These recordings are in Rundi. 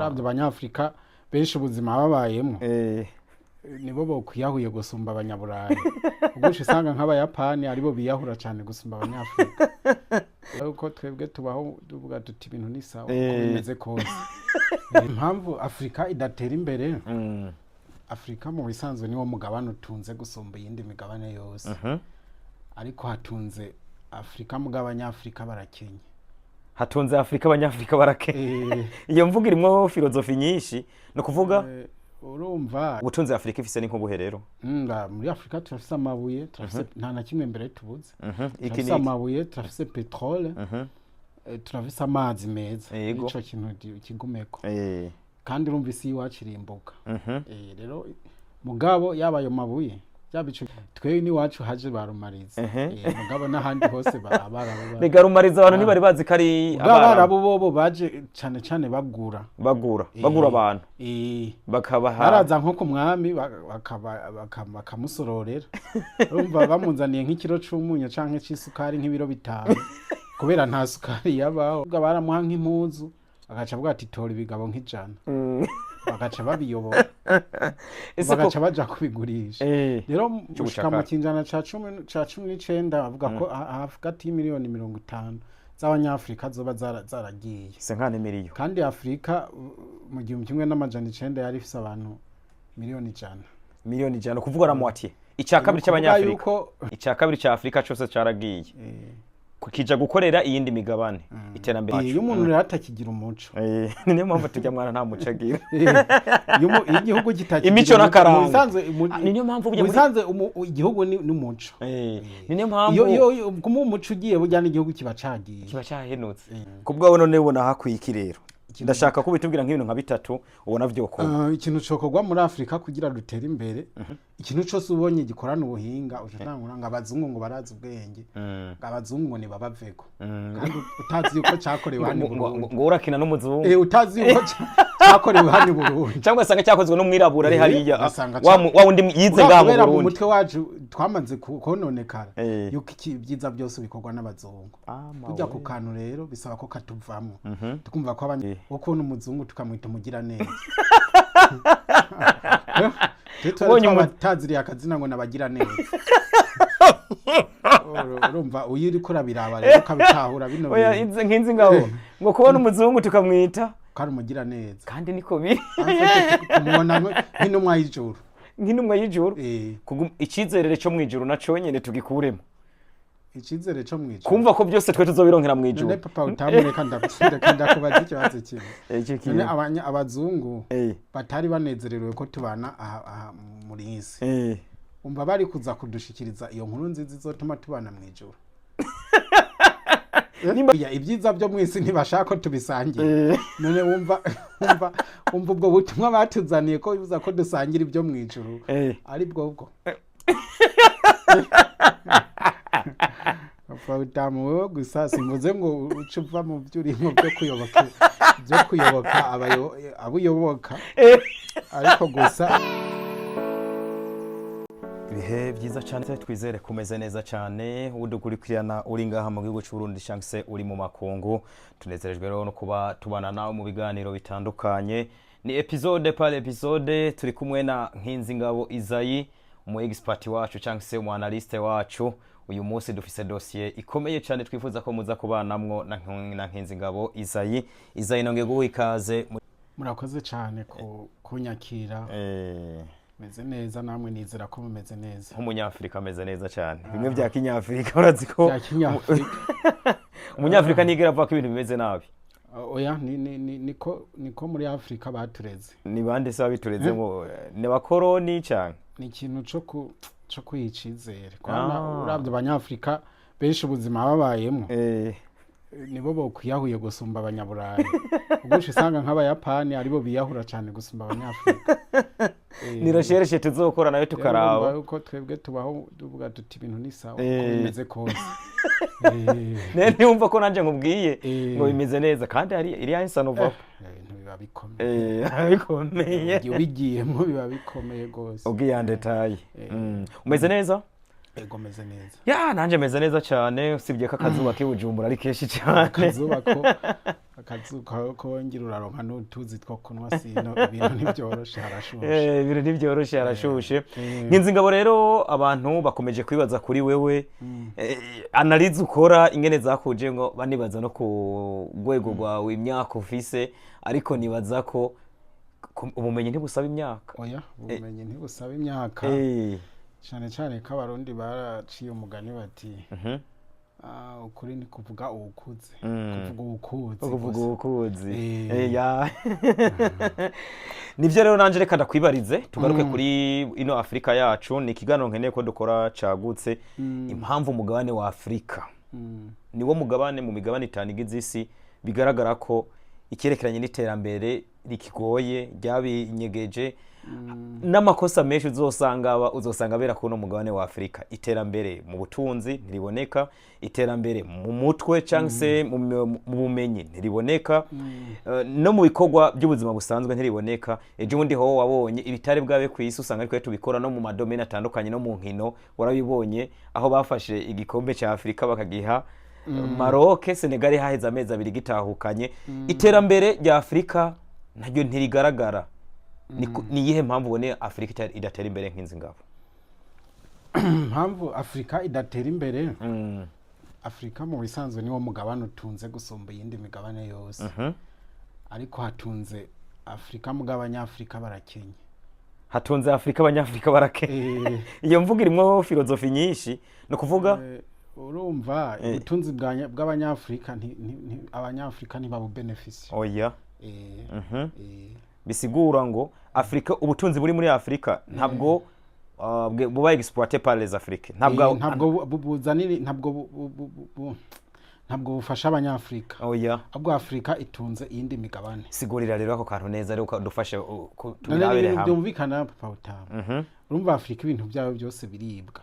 uravye abanyafrika benshi ubuzima babayemo nibo bokwiyahuye gusumba abanyaburayi ubwo usanga nk'abayapani aribo biyahura cyane gusumba abanyafrika uko twebwe tubaho tuvuga tuti ibintu ni sawa uko bimeze kose impamvu Afrika idatera imbere Afrika mu bisanzwe niwo mugabane utunze gusumba iyindi migabane yose ariko hatunze Afrika mugabanyafrika barakenye hatunze Afrika abanyafrika barakenye iyo mvuga irimo filozofi nyinshi no kuvuga urumva ubutunzi Afrika ifise ni nk'ubuhe rero muri Afrika turafise amabuye turafise nta na kimwe mbere tubuze turafise amabuye turafise petrole turafise amazi meza ico kintu kigumeko kandi urumva isi iwacu irimbuka rero mugabo yabayo mabuye yabicu twe ni wacu haje barumariza mugabo n'ahandi hose barabara bigarumariza abantu ntibari bazi kari abarabu bobo baje cyane bagura abantu bakabaha baraza nko ku mwami bakamusororera urumva bamunzaniye nk'ikiro c'umunyu canke c'isukari nk'ibiro 5 kubera nta sukari yabaho baramuha nk'impuzu agaca bwa ati tora ibigabo nk'ijana bagaca babiyobora bagaca baja kubigurisha rero gushika mu kinjana ca 19 bavuga ko hagati y'imiliyoni 50 z'abanyafrika zoba zaragiye senkane miliyo kandi Afrika mu 1900 yari ifise abantu miliyoni 100 kuvuga na moitié icya kabiri cy'abanyafrika icya kabiri cya Afrika cyose cyaragiye kukija gukorera iyindi migabane iterambere iyo umuntu ratakigira umuco niyo mpamvu tujya mwana nta muco agira igihugu kitakigira imico nakaranga niyo mpamvu bisanzwe igihugu ni umuco niyo mpamvu iyo umuco ugiye bujyana igihugu kiba cyahenutse kubwo none ubona hakwiki rero ndashaka ko bitubwira nk'ibintu nka bitatu ubona vyoko ikintu cokogwa muri Afrika kugira rutere imbere ikintu cyose ubonye gikorana ubuhinga ushobora ngo abazungu ngo barazi ubwenge abazungu ni babaveko kandi utazi yuko cyakorewe hano ngo urakina n'umuzungu utazi yuko cyakorewe hano Burundi cyangwa sanga cyakozwe no mwirabura ari hariya wa wundi yize ngabo Burundi mu mutwe wacu twamanze kononekara yuko ibyiza byose bikorwa n'abazungu kujya ku kantu rero bisaba ko katuvamo tukumva ko ukuntu umuzungu tukamwita umugira neza Ubonye umutaziriye akazina ngo nabagira neza urumva uyiri kurabiraba rero kabitahura bino oya inze nkinzi ngaho ngo kubona umuzungu tukamwita kandi umugira neza kandi niko biri kumubona nk'intumwa y'ijuru nk'intumwa y'ijuru ikizerere cyo mwijuru naco nyene tugikuremo ikizere cyo mwijuru kumva ko byose twe tuzobironkera mwijuru none papa utamureka ndakubaza ikibazo kimwe none abazungu batari banezererewe ko tubana aha muri isi umva bari kuza kudushikiriza iyo nkuru nziza izotuma tubana mwijuru ibyiza byo mwisi ntibashaka ko tubisangira none wumva ubwo butumwa batuzaniye ko bivuza ko dusangira ibyo mwijuru ari bwo Utamu wewe gusa simvuze ngo ucuva mu byurimo byo kuyoboka abuyoboka ariko gusa ibihe byiza cyane twizere kumeze neza cyane udukurikirana uri ngaha mu gihugu cy'u Burundi cyangwa uri mu makungu tunezerejwe rero no kuba tubana nawe mu biganiro bitandukanye ni episode par episode turi kumwe na Nkinzingabo Isaie umu expert wacu cyangwa se umu analyst wacu uyu munsi dufise dossier ikomeye cyane twifuza ko muza kubanamwo na Nkinzingabo Isaie nongeye guha ikaze murakoze cyane kunyakira meze neza namwe nizera ko mumeze neza nk'umunyafrika ameze neza cyane bimwe bya kinyafrika urazi ko umunyafrika nigera avuga ko ibintu bimeze nabi oya niko muri Afrika batureze ni bande se babitureze ngo ne bakoroni cyane ni ikintu cyo kwicizere kwana uravye abanyafrika benshi ubuzima babayemo nibo bokwiyahuye gusumba abanyaburayi ubwo usanga nk'abayapani aribo biyahura cyane gusumba abanyafrika ni recherche tuzokora nayo tukaraba uko twebwe tubaho tuvuga tuti ibintu ni sawa uko bimeze kose nene umva ko nanje nkubwiye ngo bimeze neza kandi hari iri answer nova ibintu biba bikomeye bikomeye bigiyemo biba bikomeye gose ubwiyande tayi umeze neza ego meze neza ya nanje meze neza cyane usibye ko akazuba k'ibujumbura ari kenshi cyane akazuba ko ngira uraronka n'utuzi two kunwa sino ibintu ntibyoroshe harashushe ibintu ntibyoroshe harashushe nk'inzingabo rero abantu bakomeje kwibaza kuri wewe analize ukora ingene zakuje ngo banibaza no ku rwego rwawe imyaka ufise ariko nibaza ko ubumenyi ntibusaba imyaka oya ubumenyi ntibusaba imyaka cyane cyane ko abarundi baraciye umugani bati ukuri ni kuvuga ubukuzi kuvuga ubukuzi nivyo rero nanje reka ndakwibarize tugaruke kuri ino Afrika yacu ni ikiganiro nkeneye ko dukora cagutse impamvu umugabane wa Afrika niwo mugabane mu migabane 5 igize isi bigaragara ko ikerekeranye n'iterambere rikigoye ryabinyegeje n'amakosa menshi uzosanga bera kuno mugabane wa Afrika iterambere mu butunzi ntiriboneka iterambere mu mutwe cyangse mu bumenyi ntiriboneka no mu bikorwa by'ubuzima busanzwe ntiriboneka ejo undi ho wabonye ibitare bwabe ku isi usanga ariko tubikora no mu madomene atandukanye no mu nkino warabibonye aho bafashe igikombe cya Afrika bakagiha Maroc Senegal haheze amezi 2 gitahukanye iterambere rya Afrika naryo ntirigaragara ni yihe mpamvu ubone Afrika idatera imbere nk'inzingabo mpamvu Afrika idatera imbere Afrika mu bisanzwe niwo mugabane utunze gusumba iyindi migabane yose ariko hatunze Afrika mugabanya Afrika barakenye hatunze Afrika abanyafrika barakenye iyo mvuga irimo filozofi nyinshi no kuvuga urumva ubutunzi bw'abanyafrika abanyafrika ntibabu benefice oya bisigura ngo Afrika ubutunzi buri muri Afrika ntabwo buba exploité par les Africains ntabwo buzanira ntabwo bufasha abanyafrika oya ahubwo Afrika itunze iyindi migabane sigurira rero ako kantu neza rero dufashe tubirabire hamwe byumvikana papa utama urumva Afrika ibintu byayo byose biribwa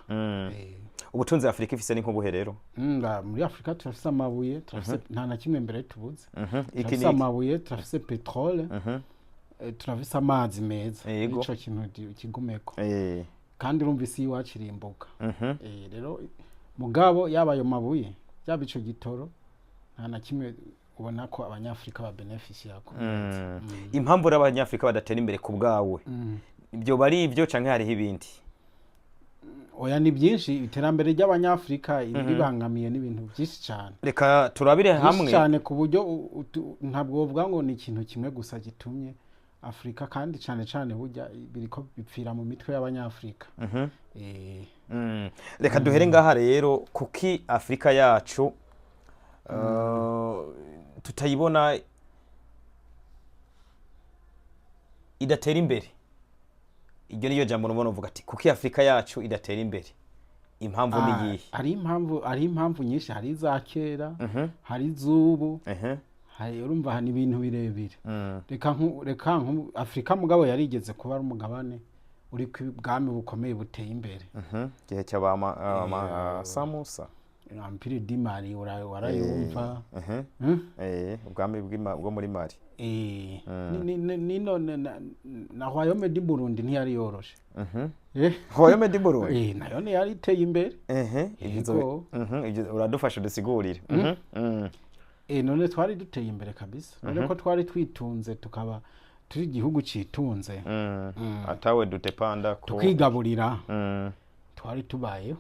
ubutunzi Afrika ifise ni nk'ubuhe rero muri Afrika turafise amabuye turafise nta na kimwe mbere tubuze turafise amabuye turafise petrole turafise amazi meza ico kintu kigumeko kandi urumva isi iwacu irimbuka rero mugabo yaba ayo mabuye yaba ico gitoro nta na kimwe ubona ko abanyafrika ba benefice yako impamvu abanyafrika badatera imbere ku bwawe ibyo bari ibyo canke hariho ibindi oya ni byinshi iterambere ry'abanyafrika ibibangamiye n'ibintu byinshi cyane reka turabire hamwe cyane ku buryo ntabwo uvuga ngo ni ikintu kimwe gusa gitumye Afrika kandi cyane burya biriko bipfira mu mitwe y'abanyafrika reka duhere ngaha rero kuki Afrika yacu tutayibona idatera imbere iryo niyo jambo nubona uvuga ati kuki Afrika yacu idatera imbere impamvu ni yihe ari impamvu nyinshi hari za kera hari zubu hari urumva hani ibintu birebire reka Afrika mugabo yarigeze kuba ari umugabane uri kw'ibwami bukomeye buteye imbere gihe cy'abama Samusa Empire du Mali warayumva ubwami bwo muri Mali nino na Royaume du Burundi ntiyari yoroshe Royaume du Burundi nayo ne yari iteye imbere ibyo uradufasha dusigurire none twari duteye imbere kabisa none ko twari twitunze tukaba turi igihugu citunze atawe dutepanda ko tukigaburira twari tubayeho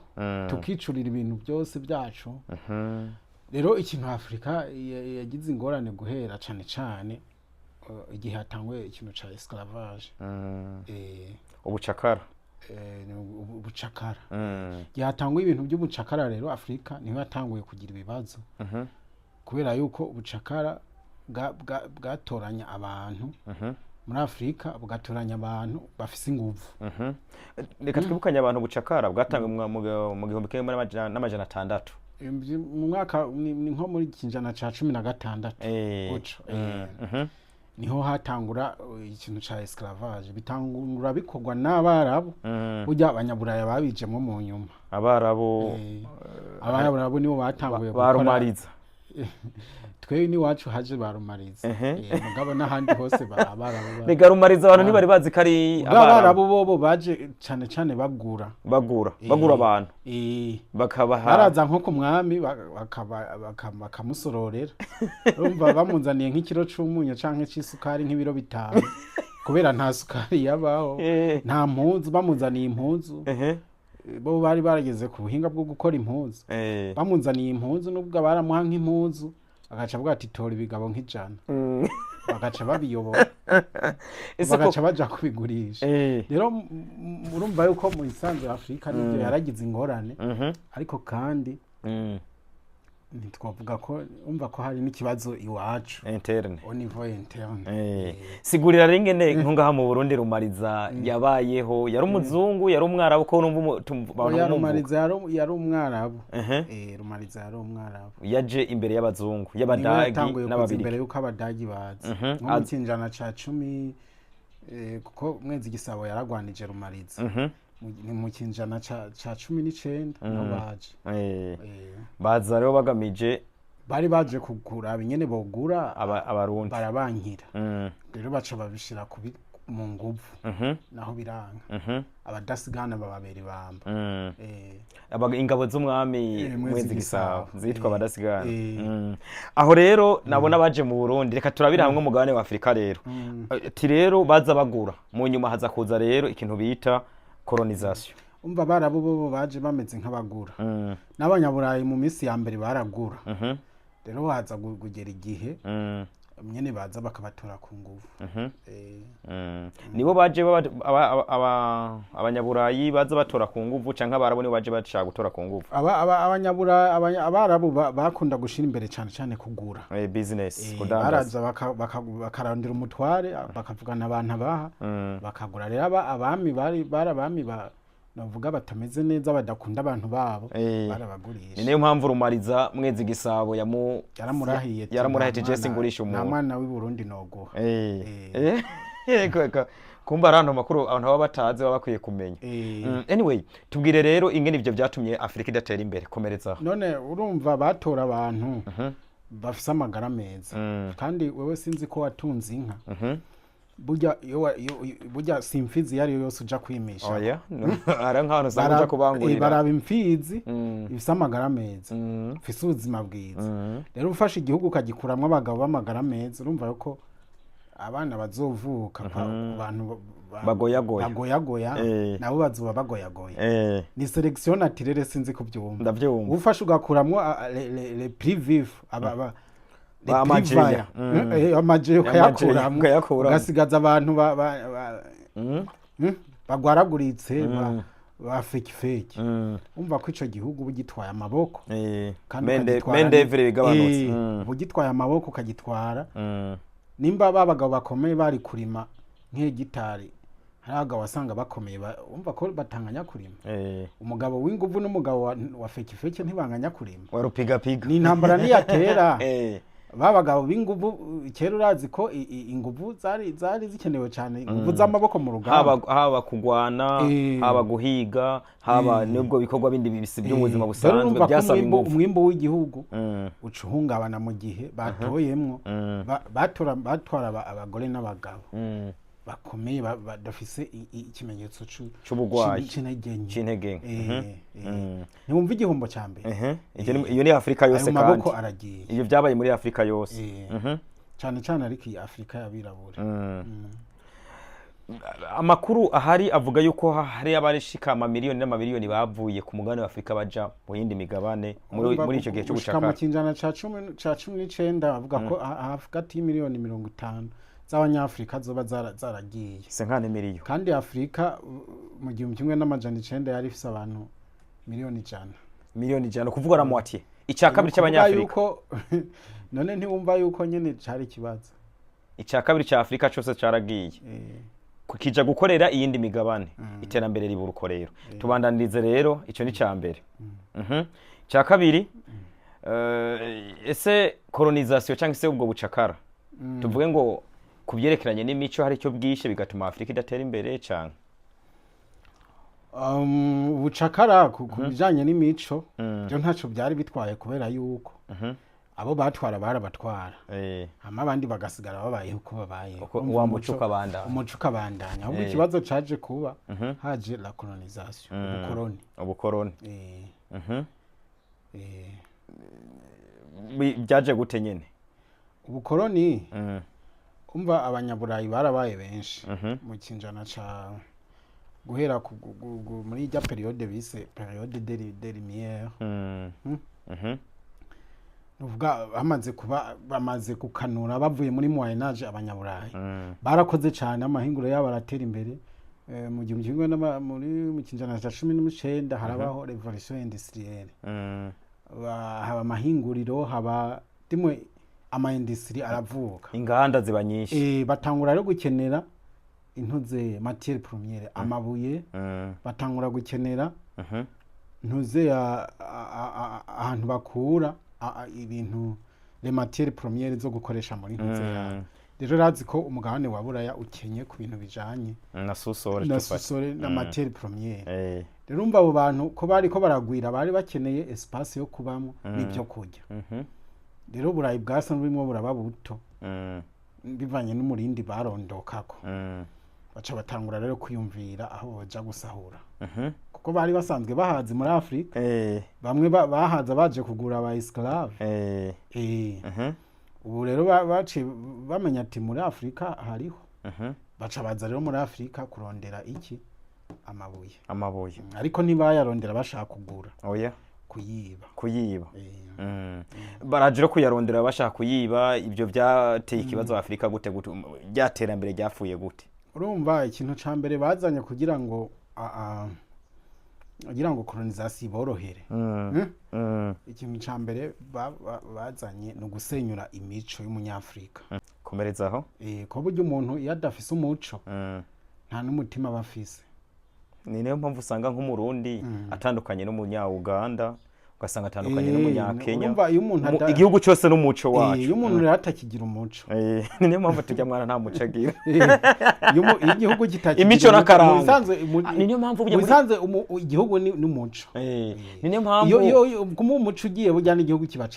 tukicurira ibintu byose byacu rero ikintu Afrika yagize ingorane guhera cyane igihe hatangwe ikintu ca esclavage ubucakara ubucakara igihe hatangwe ibintu by'ubucakara rero Afrika niho yatanguye kugira ibibazo kubera yuko ubucakara bwatoranya abantu muri Afrika bugatoranya abantu bafise inguvu reka twibukanye abantu bucakara bwatangwe mu 1600 mu mwaka ni nko muri kinjana ca 16 uco niho hatangura ikintu ca esclavage bitangura bikorwa n'abarabu burya abanyaburaya babijemwe mu nyuma abarabu nibo batanguye barumariza twe ni wacu haje barumariza mugabo n'ahandi hose barabara Mbega rumariza abantu ntibari bazi ko ari abarabu bobo baje cane bagura abantu bakabaha baraza nko ku mwami bakamusororera urumva bamunzaniye nk'ikiro c'umunyu canke c'isukari nk'ibiro 5 kubera nta sukari yabaho nta mpuzu bamuzaniye impuzu bo bari barageze ku buhinga bwo gukora impuzu bamunzaniye impuzu nubwo baramuha nk'impuzu agaca avuga ati tora ibigabo nk'ijana bagaca babiyobora bagaca baja kubigurisha rero urumva yuko mu isanzwe Afrika nibyo yaragize ingorane ariko kandi ntitwavuga ko umva ko hari n'ikibazo iwacu interne au niveau interne sigurira ringene nko ngaha mu Burundi rumariza yabayeho yari umuzungu yari umwarabu ko numva rumariza yari umwarabu rumariza yari umwarabu yaje imbere y'abazungu y'abadagi n'ababiri imbere yuko abadagi bazi mu kinjana ca 10 kuko mwezi gisabo yaragwanije rumariza ni mu kinjana ca 19 no baje baza rero bagamije bari baje kugura binyene bogura abarundi barabankira rero baca babishira mu nguvu naho biranga abadasigana bababeri bamba ingabo z'umwami mwezi gisabo zitwa abadasigana aho rero nabona baje mu Burundi reka turabira hamwe umugabane wa Afrika rero ati rero baza bagura mu nyuma haza kuza rero ikintu bita colonisation umva barabo bo baje bameze nk'abagura n'abanyaburayi mu minsi ya mbere baragura rero waza kugera igihe nyene baza bakabatora ku nguvu nibo baje abanyaburayi baza batora ku nguvu canke abarabo nibo baje bashaka gutora ku nguvu abanyaburayi abarabu bakunda gushira imbere cane kugura business baraza bakarandira umutware bakavugana abantu abaha bakagura rero abami barabami navuga batameze neza badakunda abantu babo barabagurisha niyo mpamvu rumariza mwezi gisabo yaramurahiye Jesse ngurisha umuntu nta mwana w'i Burundi noguha kumba arantu makuru abantu baba batazi baba bakwiye kumenya anyway tubwire rero ingene ivyo byatumye Afrika idatera imbere komereza none urumva batora abantu bafise amagara meza kandi wewe sinzi ko watunze inka burya simfizi yari yose uja kwimisha ara nk'abantu usanga uja kubangurira baraba imfizi ifise amagara meza ifise ubuzima bwiza rero ufashe igihugu ukagikuramwo abagabo b'amagara meza urumva yuko abana bazovuka ku bantu bagoyagoya nabo bazoba bagoyagoya ni selection naturelle sinzi kubyumva ndavyumva ufashe ugakuramwo les prix vifs amajeyo kayakuramwo ugasigaza abantu bagwaraguritse ba feki umva ko ico gihugu bugitwaye amaboko mendevre bigabanutse bugitwaye amaboko ukagitwara nimba babagabo bakomeye bari kurima nk'igitari haraga wasanga bakomeye umva ko batanganya kurima umugabo w'inguvu n'umugabo wa feki ntibanganya kurima warupiga ni intambara niyatera babagabo b'inguvu kera urazi ko inguvu zari zikenewe cyane inguvu z'amaboko mu rugamba haba kugwana haba guhiga haba nubwo bikorwa bindi bisi by'ubuzima busanzwe byasaba inguvu umwimbo w'igihugu ucuhungabana mu gihe batoyemwo batwara abagore n'abagabo bakomeye badafise ikimenyetso c'ubugwayi c'intege ntiwumva igihombo ca mbere iyo ni Afrika yose kandi amaboko aragiye iyo byabaye muri Afrika yose cyane ariko iyi Afrika yabirabura amakuru ahari avuga yuko hari abarishika amamiliyoni n'amamiliyoni bavuye ku mugabane wa Afrika baja mu yindi migabane muri ico gihe cyo gushaka mu kinjana ca 19 bavuga ko hagati y'imiliyoni 50 z'abanyafrika zoba zaragiye senkane miliyo kandi Afrika mu 1900 yari ifise abantu miliyoni 100 kuvuga na moitié icya kabiri cy'abanyafrika none ntiwumva yuko nyene cari kibazo icya kabiri cya Afrika cyose caragiye kukija gukorera iyindi migabane iterambere riburuko rero tubandanirize rero ico ni cya mbere cya kabiri ese colonisation cyangwa se ubwo bucakara tuvuge ngo kubyerekeranye n'imico hari cyo bwishe bigatuma Afrika idatera imbere cyane bucakara kubijanye n'imico byo ntaco byari bitwaye kubera yuko abo batwara barabatwara hama abandi bagasigara babayeho uko babayeho wa muco ukabandanya umuco ukabandanya ahubwo ikibazo caje kuba haje la colonisation ubukoroni byaje gute nyene ubukoroni umva abanyaburayi barabaye benshi mu kinjana ca guhera muri ijya periode bise periode de lumière nuvuga bamaze kukanura bavuye muri Moyen Age abanyaburayi barakoze cyane amahinguro yabo aratera imbere mu gihumbi mu kinjana ca 19 harabaho revolution industrielle haba amahinguriro haba dimwe ama industrie aravuka inganda ziba nyinshi batangura rero gukenera intuze matière première amabuye batangura gukenera ntuze ahantu bakura ibintu les matières premières zo gukoresha muri ntuze ya rero razi ko umugabane wa Buraya ukenye ku bintu bijanye na susore na matière première rero umva abo bantu ko bariko baragwira bari bakeneye espace yo kubamo n'ibyo kurya rero Burayi bwasa n'urimo buraba buto bivanye n'umurindi barondokako baca batangura rero kwiyumvira aho boja gusahura kuko bari basanzwe bahazi muri Afrika bamwe bahaza baje kugura aba esclave ubu rero bace bamenya ati muri Afrika hariho baca baza rero muri Afrika kurondera iki amabuye ariko ntibayarondera bashaka kugura kuyiba baraje kuyarondera bashaka kuyiba ibyo byateye ikibazo Afrika gute byaterambere ryafuye gute urumva ikintu ca mbere bazanye kugira ngo colonisation borohere ikintu ca mbere bazanye no gusenyura imico y'umunyafrika komerezaho ko buryo umuntu iyo adafise umuco nta n'umutima bafise ni niyo mpamvu usanga nk'umurundi atandukanye n'umunya-Uganda ugasanga atandukanye n'umunya-Kenya igihugu cyose n'umuco wacu iyo umuntu rero atakigira umuco ni niyo mpamvu tujya mwana nta muco agira igihugu kitakigira imico n'akaranga ni niyo mpamvu igihugu n'umuco ni niyo mpamvu iyo kuma umuco ugiye burya n'igihugu kiba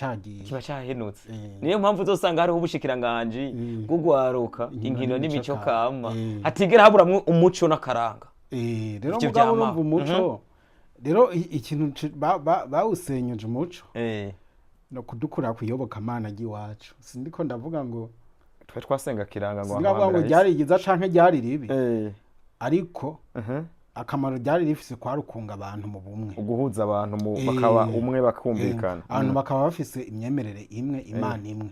cahenutse ni niyo mpamvu uzosanga hariho ubushikiranganji bwo guharuka inkino n'imico kama hatigera haburamwo umuco n'akaranga rero mugabo urumva umuco rero ikintu bawusenyuje umuco no kudukura kuyoboka Imana giwacu sindiko ndavuga ngo twe twasenga kiranga ngo ngaho ngo ryari giza canke ryari ribi ariko akamaro ryari rifise kwa rukunga abantu mu bumwe uguhuza abantu bakaba umwe bakumvikana abantu bakaba bafise imyemerere imwe Imana imwe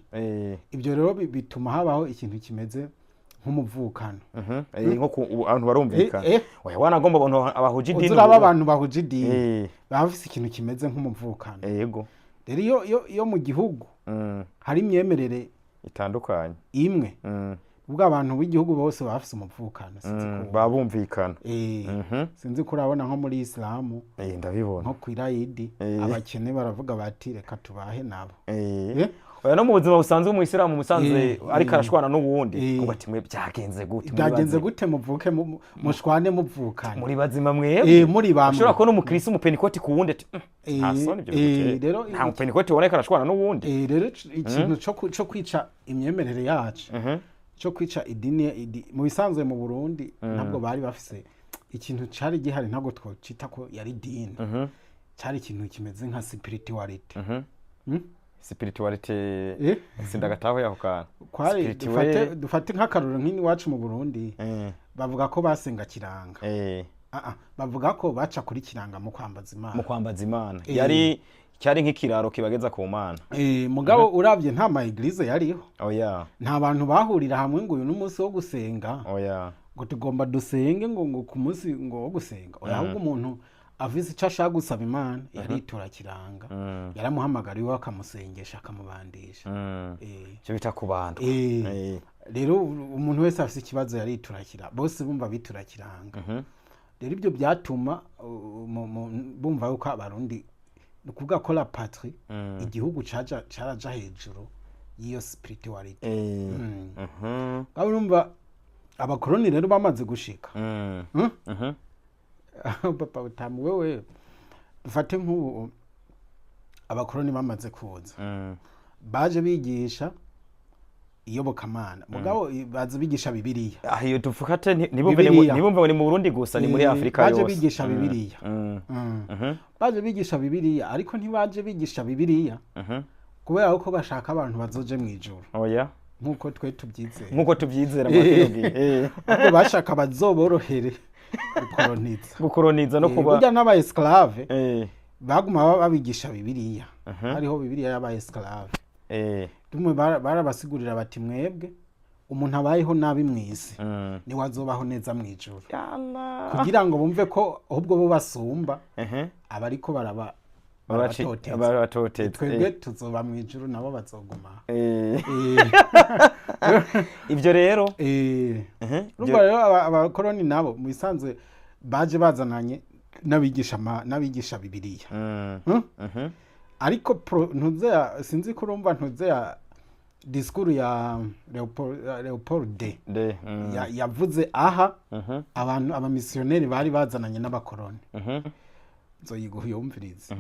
ibyo rero bituma habaho ikintu kimeze nk'umuvukano nko abantu barumvikana wanagomba abantu abahuje idini uzuraba abantu bahuje idini bafise ikintu kimeze nk'umuvukano yego rero iyo mu gihugu hari imyemerere itandukanye imwe ubwo abantu b'igihugu bose bafise umuvukano babumvikana sinzi ko urabona nko muri Islamu ndabibona nko kwirayidi abakene baravuga bati reka tubahe nabo oya no mu buzima busanzwe mu Islamu musanzwe ariko arashwana n'uwundi ngo ati mwe byagenze gute muvuke mushwane muvukana muri bazima mwebwe muri bamwe ushobora ko n'umukristo umupenikoti ku wundi ati nta soni ibyo rero nta mupenikoti woneka arashwana n'uwundi rero ikintu cyo kwica imyemerere yacu cyo kwica idini mu bisanzwe mu Burundi ntabwo bari bafise ikintu cari gihari ntabwo twocita ko yari dini cari ikintu kimeze nka spirituality spirituality sindagataho yaho kana kwari dufate nk'akaruro nk'ini wacu mu Burundi bavuga ko basenga kiranga bavuga ko baca kuri kiranga mu kwambaza Imana yari cyari nk'ikiraro kibageza ku Mana mugabo uravye nta ma eglise yariho nta bantu bahurira hamwe ngo uyu n'umunsi wo gusenga ngo tugomba dusenge ngo ku munsi ngo wo gusenga ahubwo umuntu avise ico ashaka gusaba Imana yaritura kiranga yaramuhamagariwe akamusengesha akamubandisha cyo bita ku bantu rero umuntu wese afise ikibazo yariturakira bose bumva biturakiranga rero ibyo byatuma bumva yuko abarundi nukuvuga ko la patrie igihugu caraja hejuru y'iyo spirituality urumva abakoroni rero bamaze gushika papa utamu wewe dufate nk'ubu abakoroni bamaze kuza baje bigisha iyobokamana mugabo bazi bigisha bibiliya ahiyo tufukate ntibumve ni mu Burundi gusa ni muri Afrika yose baje bigisha bibiliya baje bigisha bibiliya ariko ntibaje bigisha bibiliya kubera ko bashaka abantu bazoje mu ijuru oya nkuko twe tubyizera amakirogi bashaka bazoborohere gukoroniza no kuba burya n'aba esclave baguma babigisha bibiliya hariho bibiliya y'aba esclave tumwe barabasigurira bati mwebwe umuntu abayeho nabi mwisi ni wazobaho neza mu ijuru kugira ngo bumve ko ahubwo bo basumba abariko barabatoteza twebwe tuzoba mu ijuru nabo bazoguma ibyo rero urumva rero abakoroni nabo mu bisanzwe baje bazananye n'abigisha bibiliya ariko sinzi ko urumva ya disikuru ya Leopold yavuze aha abantu abamisiyoneri bari bazananye n'abakoroni nzoyiguha yumvirize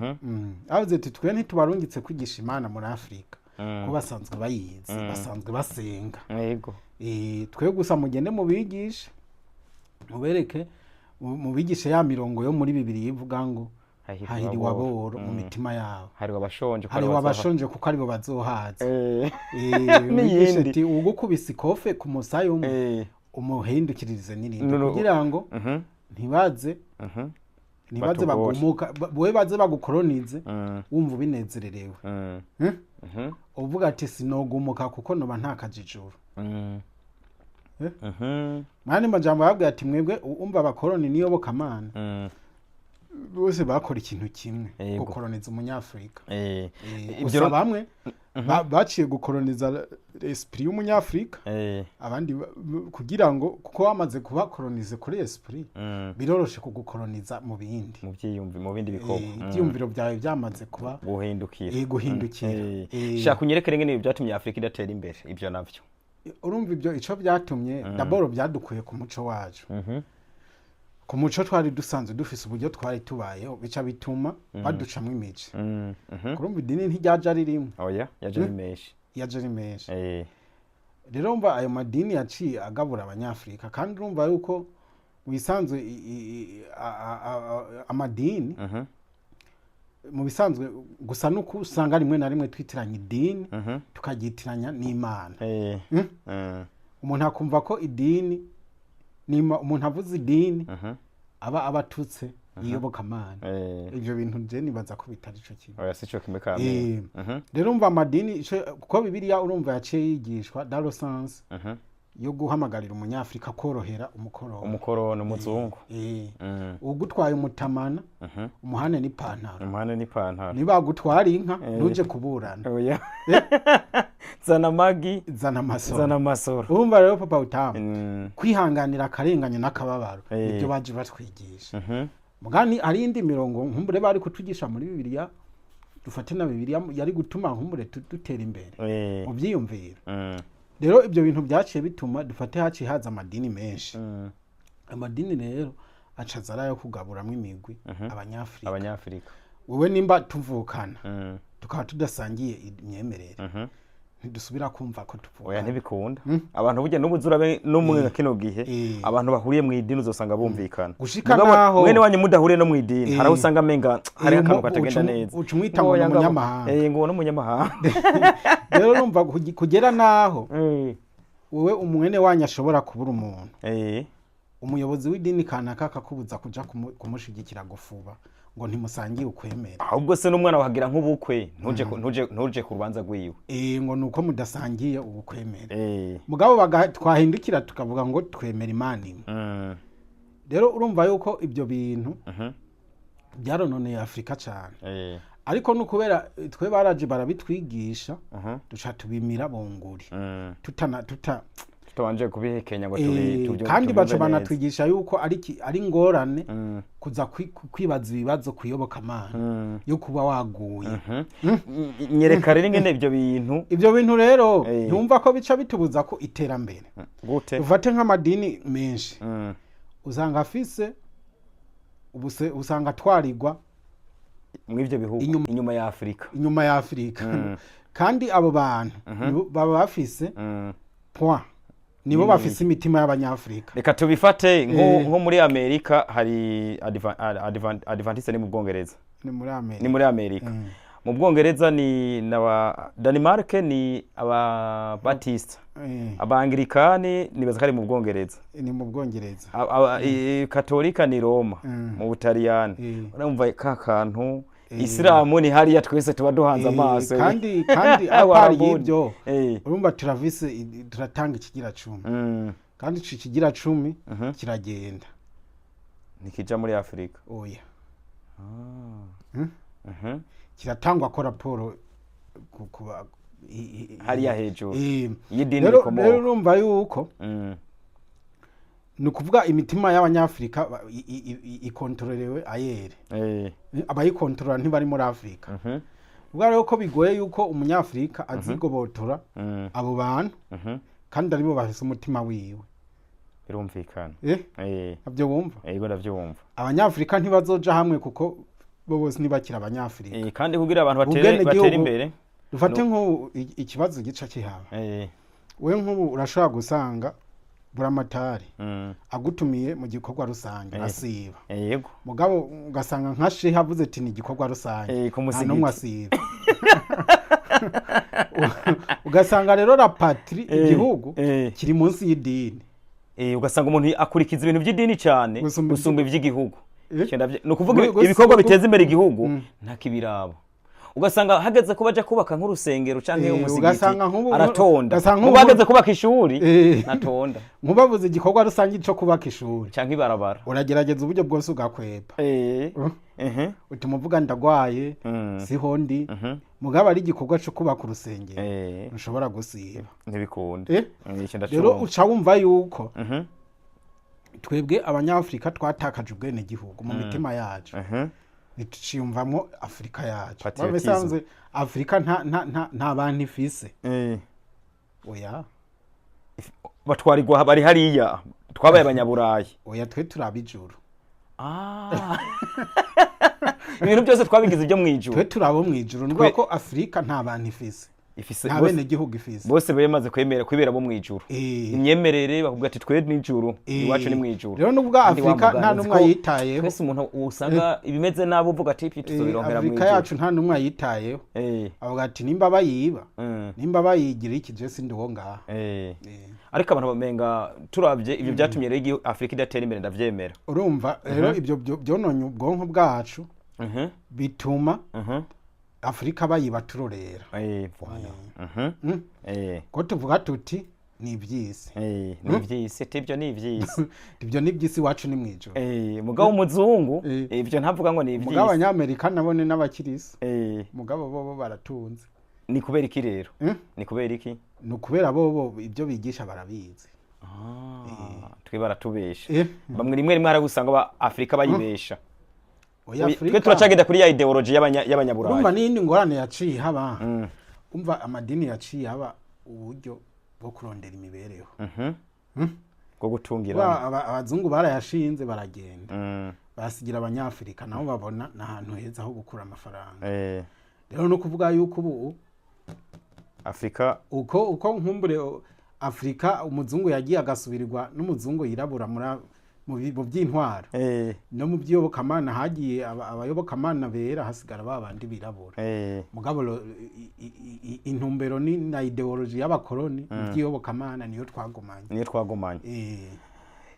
avuze ati twe ntitubarungitse kwigisha Imana muri Afrika ko basanzwe bayizi basanzwe basenga twe gusa mugende mubigishe mubereke mubigishe ya mirongo yo muri Bibiliya ivuga ngo hahiriwe aboro mu mitima yabo hariwe abashonje kuko aribo bazohaza mubigishe ati ugukubise ikofe ku musaya umwe umuhindukiririze n'irindi kugira ngo ntibaze bagumuka boye baze bagukoronize wumva binezererewe uvuga ati sinogumuka kuko noba nta kajijuru mani majambo yabwiye ati mwebwe umva abakoroni niyobokamana bose bakora ikintu kimwe gukoroniza umunyafrika gusa bamwe baciye gukoroniza esprit y'umunyafrika abandi kugira ngo kuko bamaze kubakoronize kuri esprit biroroshe kugukoroniza mu bindi mu bindi bikorwa ibyumviro byawe byamaze kuba guhindukira shaka unyerekere ngene byatumye Afrika idatera imbere ibyo navyo urumva ibyo ico byatumye daboro byadukuye ku muco wacu ku muco twari dusanzwe dufise uburyo twari tubayeho bica bituma baducamwe imici kurumva idini ntiryaje ari rimwe oya yaje ari menshi rero mva ayo madini yaciye agabura abanyafrika kandi urumva yuko wisanzwe amadini mu bisanzwe gusa nuko usanga rimwe na rimwe twitiranya idini tukagitiranya n'Imana umuntu akumva ko idini umuntu avuze idini aba abatutse iyobokamana ivyo bintu je nibaza ko bitari ico kimwe oya sico kimwe kamwe rero umva amadini kuko Bibiliya urumva yaciye yigishwa dans le sens yo guhamagarira umunyafrika korohera umukorono umuzungu ugutwaye umutamana umuhane n'ipantaro niba gutwara inka nuje kuburana oya zana magi zana masoro urumva rero papa utamu kwihanganira akarenganya n'akababaro ibyo baje batwigisha mugani ari indi mirongo nkumbure bari kutugisha muri Bibiliya dufate na Bibiliya yari gutuma nkumbure dutera imbere mu byiyumviro rero ibyo bintu byaciye bituma dufate haciye haza amadini menshi amadini rero acazara yo kugaburamwe imigwi abanyafrika wewe nimba tuvukana tukaba tudasangiye imyemerere ntidusubira kumva ko tuvukana oya ntibikunda abantu burya n'ubuzura no mu kino gihe abantu bahuriye mu idini uzosanga bumvikana gushika mwene wanyu mudahuriye no mu idini haraho usanga menga hari akantu katagenda neza ucumwita mu munyamahanga ngo no munyamahanga rero numva kugera naho wewe umwene wanyu ashobora kubura umuntu umuyobozi w'idini kanaka akakubuza kuja kumushigikira gufuba ngo ntimusangiye ukwemera ahubwo se n'umwana wahagira nk'ubukwe ntuje ku rubanza rwiwe ngo nuko mudasangiye ubukwemera mugabo twahindukira tukavuga ngo twemera Imana imwe rero urumva yuko ibyo bintu byarononeye Afrika cyane ariko nukubera twe baraje barabitwigisha duca tubimira bonguri tutawanje kubihekenya ngo tubyo kandi baca banatwigisha yuko ari ngorane kuza kwibaza ibibazo kuyobokamana yo kuba waguye nyereka rero ingene ibyo bintu rero ntumva ko bica bitubuza ko iterambere gute ufate nk'amadini menshi usanga afise usanga twarirwa mw'ivyo bihugu inyuma ya Afrika kandi abo bantu baba bafise point nibo bafise imitima y'abanyafrika. Reka tubifate nko muri Amerika hari Adventiste ni mu Bwongereza. Ni muri Amerika. Mu Bwongereza ni n'aba Denmark ni aba Baptiste. Abanglikani nibaza kari mu Bwongereza. Ni mu Bwongereza. Katolika ni Roma mu Butaliyani. Urumva kakantu Islamu ni hariya twese tuba duhanze amaso. Kandi apari y'ibyo urumva turatanga ikigira 10. Kandi ico kigira 10 kiragenda. Nikija muri Afrika. Oya. Kiratangwa ko raporo kuba hariya hejuru y'idini rikomoka. Rero urumva yuko nukuvuga imitima y'abanyafrika ikontrolewe ayere. Abayikontrola ntibari muri Afrika. Ubwo rero ko bigoye yuko umunyafrika azigobotora abo bantu kandi aribo bahise umutima wiwe. Birumvikana. Abyo wumva? Yego ndavyumva. Abanyafrika ntibazoja hamwe kuko bo bose nibakira abanyafrika. Kandi kugira abantu batera imbere. Dufate nko ikibazo gica kihaba. We nk'ubu urashobora gusanga buramatari agutumiye mu gikorwa rusange asiba. Yego. Mugabo ugasanga nka shehe havuze ati ni gikorwa rusange. Nta asiba. Ugasanga rero la patrie igihugu kiri munsi y'idini. Ugasanga umuntu akurikiza ibintu by'idini cyane gusumba iby'igihugu. No kuvuga ibikorwa biteza imbere igihugu nta kibirabo. Ugasanga hageze kubaja kubaka nk'urusengero canke umusigiti aratonda. Hageze kubaka ishuri natonda. Mubavuze igikorwa rusange cyo kubaka ishuri canke ibarabara. Uragerageza uburyo bwose ugakwepa. Utumuvuga ndagwaye sihondi. Mugaba ari igikorwa cyo kubaka urusengero ushobora gusiba. Ntibikunda. Rero uca wumva yuko twebwe abanyafrika twatakaje ubwene gihugu mu mitima yacu. Nituciyumvamo Afrika yacu. Babisanzwe Afrika nta bantu ifise. Oya. Batwarirwa bari hariya twabaye abanyaburayi. Oya twe turabijuru. Ibintu byose twabigize ibyo mwijuru. Twe turabo mwijuru nuko ko Afrika nta bantu ifise. Nta bene gihugu ifise. Bose bemaze kwibera bo mwijuru. Imyemerere bakubwira ati twe n'ijuru iwacu ni mwijuru. Rero nubwo Afrika nta numwe yitayeho. Twese umuntu usanga ibimeze nabo uvuga ati tuzobirongera mwijuru. Afrika yacu nta numwe yitayeho. Avuga ati nimba bayiba. Nimba bayigira iki je sindi wo ngaha. Ariko abantu bamenga turavye ibyo byatumye rero Afrika idatera imbere ndavyemera. Urumva rero ibyo byononye ubwonko bwacu. Bituma Afrika bayibaturorera. Ko tuvuga tuti ni ibyisi. Ni ibyisi tibyo ni ibyisi. Ibyo ni ibyisi wacu ni mwijoro. Mugabo umuzungu ibyo ntavuga ngo ni ibyisi. Mugabo abanyamerika nabone n'abakirisi. Mugabo bo baratunze. Ni kubera iki rero? Ni kubera iki? Ni kubera bo ibyo bigisha barabizi. Twe baratubesha. Bamwe rimwe haragusanga Afrika bayibesha. Twe turacagenda kuri ya ideology y'abanyaburayi. Urumva nindi ngorane yaciye haba. Umva amadini yaciye haba uburyo bwo kurondera imibereho. Bwo gutungira. Abazungu barayashinze baragenda. Basigira abanyafrika nabo babona nahantu heza ho gukura amafaranga. Rero no kuvuga yuko ubu Afrika uko nkumbure Afrika umuzungu yagiye agasubirirwa n'umuzungu yirabura mu by'intwara. No mu byobokamana hagiye abayobokamana bera hasigara babandi birabura. Mugabo intumbero ni na ideology y'abakoloni by'iyobokamana niyo twagumanye.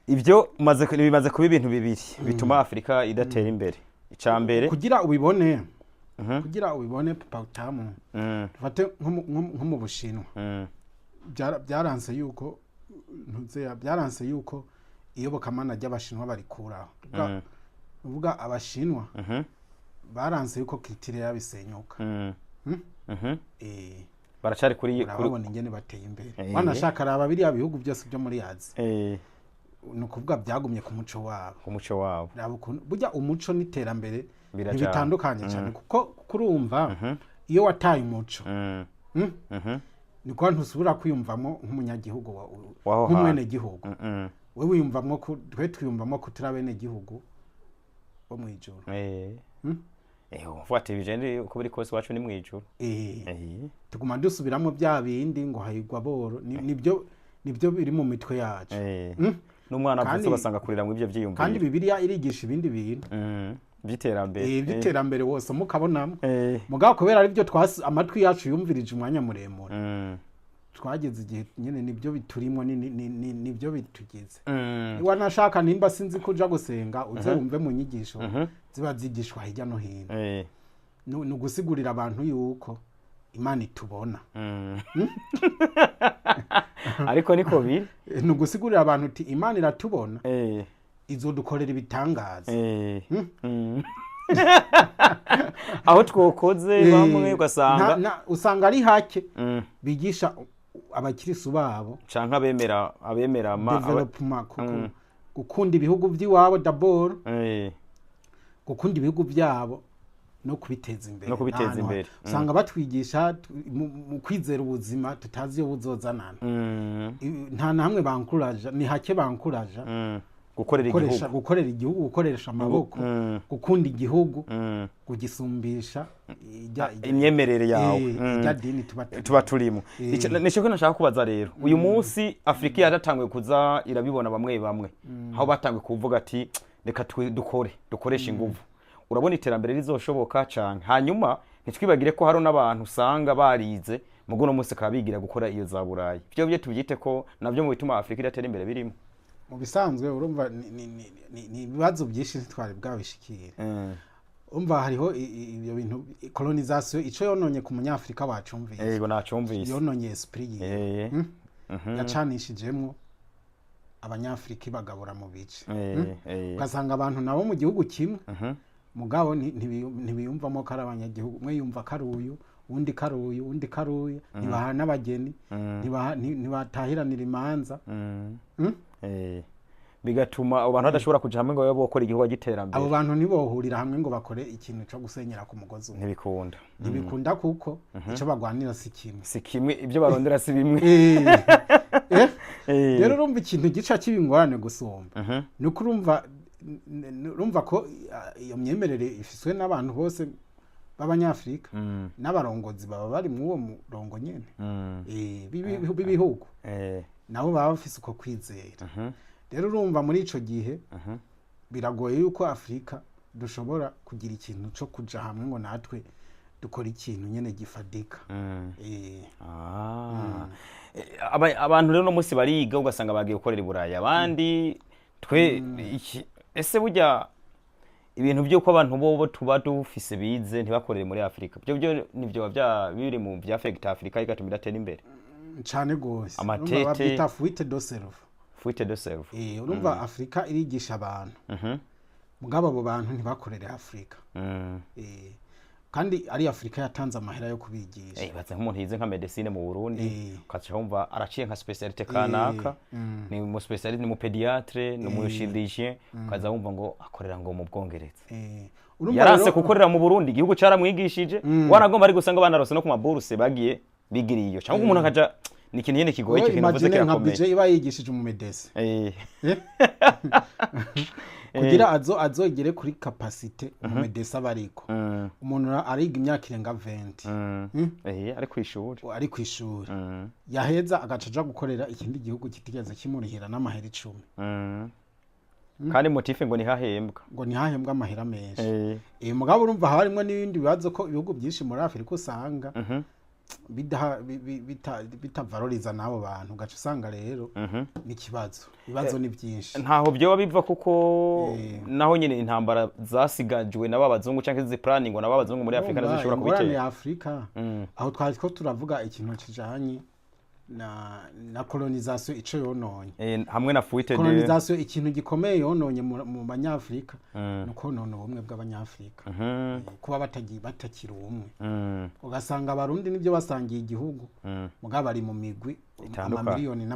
Ibyo bimaze kuba ibintu bibiri bituma Afrika idatera imbere. Icambere kugira ubibone Papa Utamu. Dufate nko mu Bushinwa. Byaranse yuko iyobokamana ry'Abashinwa barikuraho. Uvuga Abashinwa baranse yuko kitire yabisenyuka. Baracari kuri urabona ingene bateye imbere. Banashaka araba biri abihugu byose byo muri Aziya. Nukuvuga byagumye ku muco wabo. Burya umuco n'iterambere bitandukanye cyane kuko kurumva iyo wataye umuco niko ntusubira kwiyumvamo nk'umunyagihugu nk'umwene gihugu. We wiyumvamo ko twe twiyumvamo ko turabene gihugu bo mwijuru. ufate bijende uko biri kose wacu ni mwijuru. Tuguma dusubiramo bya bindi ngo hayigwa boro nibyo biri mu mitwe yacu. N'umwana avutse basanga kurira mu ivyo vyiyumviro. Kandi Bibiliya irigisha ibindi bintu. Vyiterambere. Vyiterambere wose mukabonamo. Mugabo kubera ari byo amatwi yacu yumvirije umwanya muremure. Twageze igihe nyene nibyo biturimo nibyo bitugeze. Wanashaka nimba sinzi kuja gusenga uze wumve mu nyigisho ziba zigishwa hirya no hino. Nugusigurira abantu yuko Imana itubona. Ariko niko biri. Nugusigurira abantu uti Imana iratubona. Izodukorera ibitangaza. Aho twokoze bamwe ugasanga usanga ari hake bigisha abakirisu babo canka abemera development gukunda ibihugu by'iwabo d'abord, gukunda ibihugu byabo no kubiteza imbere. Usanga batwigisha mu kwizera ubuzima tutazi yo buzozanana. Nta namwe bankuraje, ni hake bankuraje gukorera igihugu, gukoresha amaboko, gukunda igihugu, kugisumbisha imyemerere yawe, ijya dini tuba turimo. Nico ko nashaka kubaza rero, uyu munsi Afrika yaratangwe kuza irabibona bamwe aho batangwe kuvuga ati reka dukoresha inguvu. Urabona iterambere rizoshoboka canke hanyuma nitwibagire ko haro n'abantu usanga barize mugo no munsi kabigira gukora iyo za Burayi. Byo bye tubyite ko navyo mu bituma Afrika iratera imbere birimo. Mu bisanzwe urumva ni ibibazo byinshi twari bwabishikira. Umva hariho ibyo bintu colonization ico yononye ku munyafrika wacumvise. Yego nacumvise. Yononye esprit ye. Yacanishijemwo abanyafrika bagabura mu bice. Ugasanga abantu nabo mu gihugu kimwe. Mugabo ntibiyumvamo ko ari abanyagihugu. Umwe yumva karuyu, undi karuyu, undi karuyu, ntibahana abageni, ntibatahiranira imanza. Bigatuma abo bantu badashobora kuja hamwe ngo babe bokora igihugu giterambere. Abo bantu nibohurira hamwe ngo bakore ikintu cyo gusenyera ku mugozi umwe. Ntibikunda kuko ico bagwanira si kimwe, ibyo barondera si bimwe. Rero urumva ikintu gica kibingorane gusumba. Nuko urumva ko iyo myemerere ifiswe n'abantu bose b'abanyafrika n'abarongozi baba bari mu uwo murongo nyene b'ibihugu nabo baba bafise uko kwizera. Rero urumva muri ico gihe biragoye yuko Afrika dushobora kugira ikintu cyo kuja hamwe ngo natwe dukora ikintu nyene gifadika. Abantu rero no munsi bariga ugasanga bagiye gukorera i Burayi abandi ese burya ibintu byo ko abantu bo tuba dufise bize ntibakorere muri Afrika byo nivyo biri mu bya affect Afrika igatuma idatera imbere cyane gose. Amatete fuite do self. Urumva Afrika irigisha abantu. Mugabo abo bantu ntibakorere Afrika. Kandi ari Afrika yatanze amahera yo kubigisha. Baza nk'umuntu yize nka medicine mu Burundi ukaca wumva araciye nka specialite kanaka, ni mu specialite, ni mu pediatre, ni mu chirurgien, ukaza wumva ngo akorera ngo mu Bwongereza. Yaranse gukorera mu Burundi, igihugu caramwigishije, waragomba ari gusanga banarose no ku maburuse bagiye bigiriye iyo. Cyangwa umuntu akaja ni ikintu nyene kigoye ikintu vuze kirakomeye. Nka budget iba yigishije mu medecine. Kugira azogere kuri capacité mu medecine abariko. Umuntu ariga imyaka irenga 20. Ari kwishuri. Yaheza agacaja gukorera ikindi gihugu kitigeze kimurihira n'amahera 10. Kandi motife ngo nihahembwa amahera menshi. Mugabo urumva harimwe n'ibindi bibazo ko ibihugu byinshi muri Afrika usanga bitavaloriza nabo bantu gace usanga rero ibibazo ni byinshi. Ntaho byo biva kuko naho nyine intambara zasigajwe n'ababazungu canke ziplanning ngo n'ababazungu muri Afrika nazishobora kubitera. Muri Afrika aho twari ko turavuga ikintu kijanye na colonization ico yononye. Hamwe na fuite colonization ikintu gikomeye yononye mu banyafrika nuko none ubumwe bw'abanyafrika. Kuba batakira ubumwe. Ugasanga abarundi nibyo basangiye igihugu mugabo ari mu migwi amamiliyoni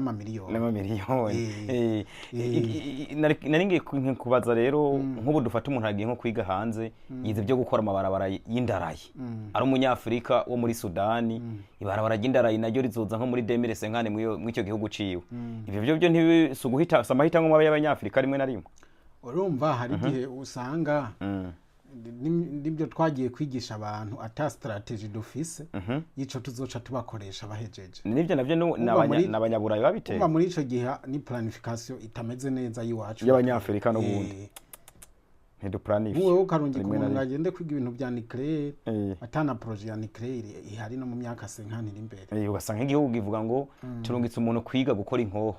naringiye kubaza rero nk'ubu dufata umuntu agiye nko kwiga hanze yize byo gukora amabarabara y'indarayi ari umunyafrika wo muri Sudani ibarabara ry'indarayi naryo rizoza nko muri 2050 mw'icyo gihugu ciwe. Ivyo byo ntibisuguhita samahita nko y'abanyafrika rimwe na rimwe. Urumva hari gihe usanga nibyo twagiye kwigisha abantu ata strategy dufise yico tuzoca tubakoresha bahejeje nibyo navyo n'abanyaburayi babiteye muri ico gihe ni planification itameze neza yiwacu y'abanyafrika no bundi ntiduplanifye wowe ukarungi kumuntu agende kwiga ibintu bya nucleaire atana projet ya nucleaire ihari no mu myaka 50 iri imbere ugasanga igihugu givuga ngo turungitse umuntu kwiga gukora inkoho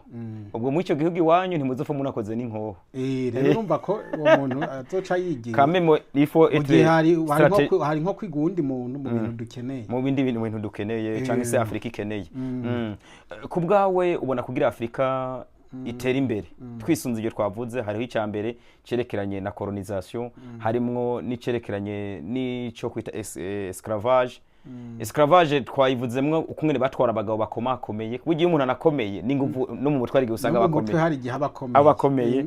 ubwo mu ico gihugu iwanyu ntimuzopfa munakoze n'inkoho rero urumva ko uwo muntu azoca yigira kameme ifo hari nko kwiga uwundi muntu mu bintu dukeneye mu bindi bintu dukeneye cyangwa se Afrika ikeneye ku bwawe ubona kugira Afrika itera imbere twisunze ibyo twavuze hariho icyambere cerekeranye na colonisation harimwo n'icerekeranye n'ico kwita esclavage twayivuzemwo ukungene batwara abagabo bakomakomeye kuburyo umuntu anakomeye n'inguvu no mu mutwari usanga bakomeye hari gihe abakomeye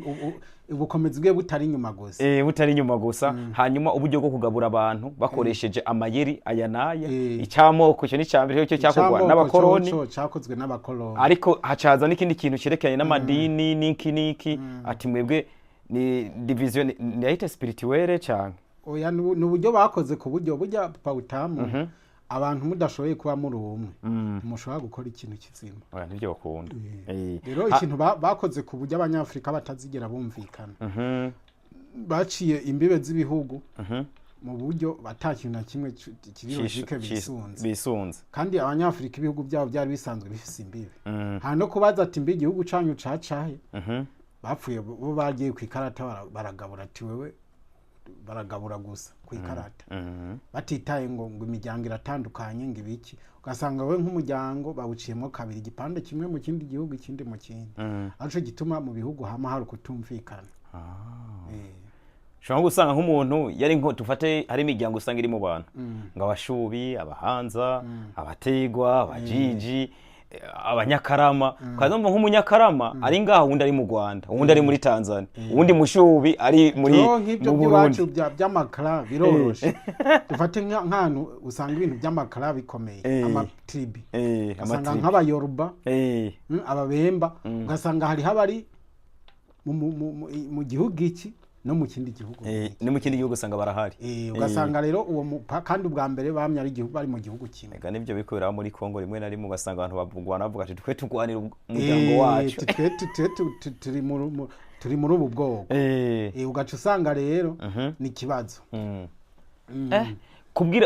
ubukomezi bwe butari inyuma gusa butari inyuma gusa hanyuma uburyo bwo kugabura abantu bakoresheje amayeri aya naya icyamoko cyo n'icambere cyo cyakogwa n'abakoroni cyakozwe n'abakoroni ariko hacaza n'ikindi kintu cerekanye n'amadini niki ati mwebwe ni division ni ayita spirituelle cyane oya n'uburyo bakoze ku buryo burya pautamu abantu mudashoboye kuba muri umwe mushobora gukora ikintu kizima oya nivyo bakunda rero ikintu bakoze ku buryo abanyafrika batazigera bumvikana baciye imbibe z'ibihugu mu buryo batakintu na kimwe kiri logique bisunze kandi abanyafrika ibihugu byabo byari bisanzwe bifise imbibe hano kubaza ati mbi igihugu canyu cacahe bapfuye bo bagiye kwikarata baragabura ati wewe baragabura gusa kwikarata batitaye ngo imiryango iratandukanye ngo ibiki ugasanga we nk'umuryango bawuciyemo kabiri igipande kimwe mu kindi gihugu ikindi mu kindi aco gituma mu bihugu hama hari kutumvikana shobora gusanga nk'umuntu yari nko tufate hari imiryango usanga iri mu bantu ngo abashubi abahanza abategwa abajiji abanyakarama kazomba nk'umunyakarama ari ngaho wundi ari mu Rwanda wundi ari muri Tanzania wundi mushubi ari muri mu Burundi by'amakara biroroshe dufate nk'ahantu usanga ibintu by'amakara bikomeye amatribi usanga nk'abayoruba ababemba ugasanga hari habari mu gihugu iki no mu kindi gihugu ni mu kindi gihugu usanga barahari ugasanga rero uwo kandi ubwa mbere bamye ari igihugu bari mu gihugu kimwe ega nivyo bikorera muri Kongo rimwe na rimwe ugasanga abantu bavugwana bavuga ati twe tugwanira umuryango wacu turi muri ubu bwoko ugaca usanga rero ni kibazo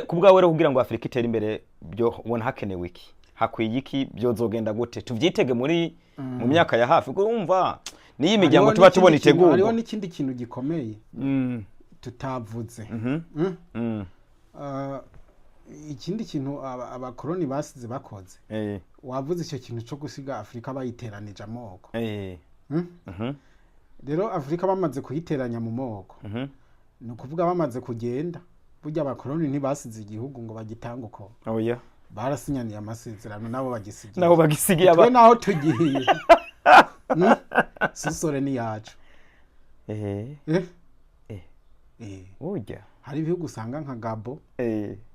kubwawe rero kugira ngo Afrika itere imbere byo ubona hakenewe iki hakwiye iki byozogenda gute tuvyitege muri mu myaka ya hafi urumva niyi imiryango tuba tubona itegurwa hariho n'ikindi kintu gikomeye tutavuze ikindi kintu abakoroni basize bakoze wavuze icyo kintu cyo gusiga Afrika bayiteranije amoko rero Afrika bamaze kuyiteranya mu moko ni ukuvuga bamaze kugenda burya abakoroni ntibasize igihugu ngo bagitanga uko oya barasinyaniye amasezerano nabo bagisigiye twe naho tugiye susore ni yacu urya hari ibihugu usanga nka Gabo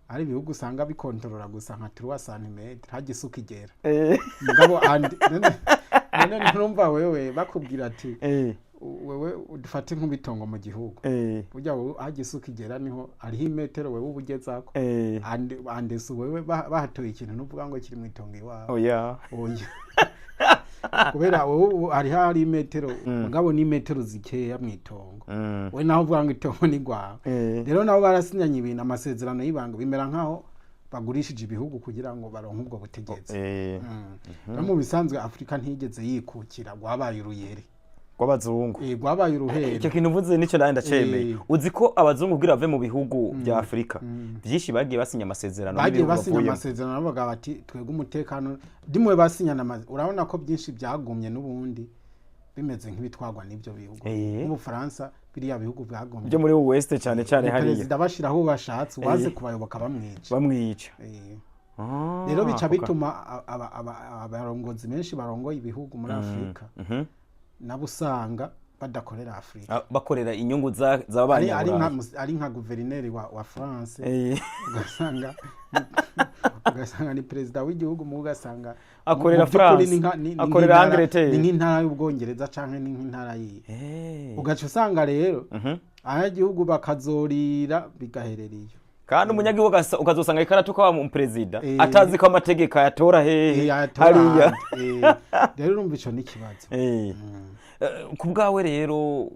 hari ibihugu usanga bikontorora gusa nka 3 cm hagisuka igera mugabo none nturumva wewe bakubwira ati wewe udufate nk'ubitongo mu gihugu burya wowe hagisuka igera niho ariho imetero wewe ubugezako andesu wewe bahatoye ikintu nuvuga ngo kiri mu itongo iwawe oya kubera wowe hari imetero mugabo ni imetero zikeya mu itongo we naho uvuga ngo itongo ni gwawe rero nabo barasinyanye ibintu amasezerano y'ibanga bimera nkaho bagurishije ibihugu kugira ngo baronke ubwo butegetsi no mu bisanzwe Afrika ntigeze yikukira gwabaye uruyeri gw'abazungu gwabaye uruhere icyo kintu uvuze nicyo ndacemeye uzi ko abazungu kugira bave mu bihugu bya Afrika byinshi bagiye basinya amasezerano bagiye basinya amasezerano bavuga bati twege umutekano dimwe basinyana urabona ko byinshi byagumye n'ubundi bimeze nk'ibitwagwa n'ibyo bihugu mu Faransa biriya bihugu byagumye byo muri West cyane cyane hariya perezida bashiraho bashatse waze kubayoboka bamwica rero bica bituma abarongozi menshi barongoye ibihugu muri Afrika nabo usanga badakorera Afrika bakorera inyungu z'abanyaburayi ari nka guverineri wa France ugasanga ni perezida w'igihugu mu ugasanga akorera France akorera Angleterre ni nk'intara y'Ubwongereza canke ni nk'intara yiye ugaca usanga rero abanyagihugu bakazorira bigaherereye kandi umunyagihugu ukazosanga ikaratuka wa perezida atazi ko amategeko yatora hariya rero urumva ico ni kibazo ku bwawe rero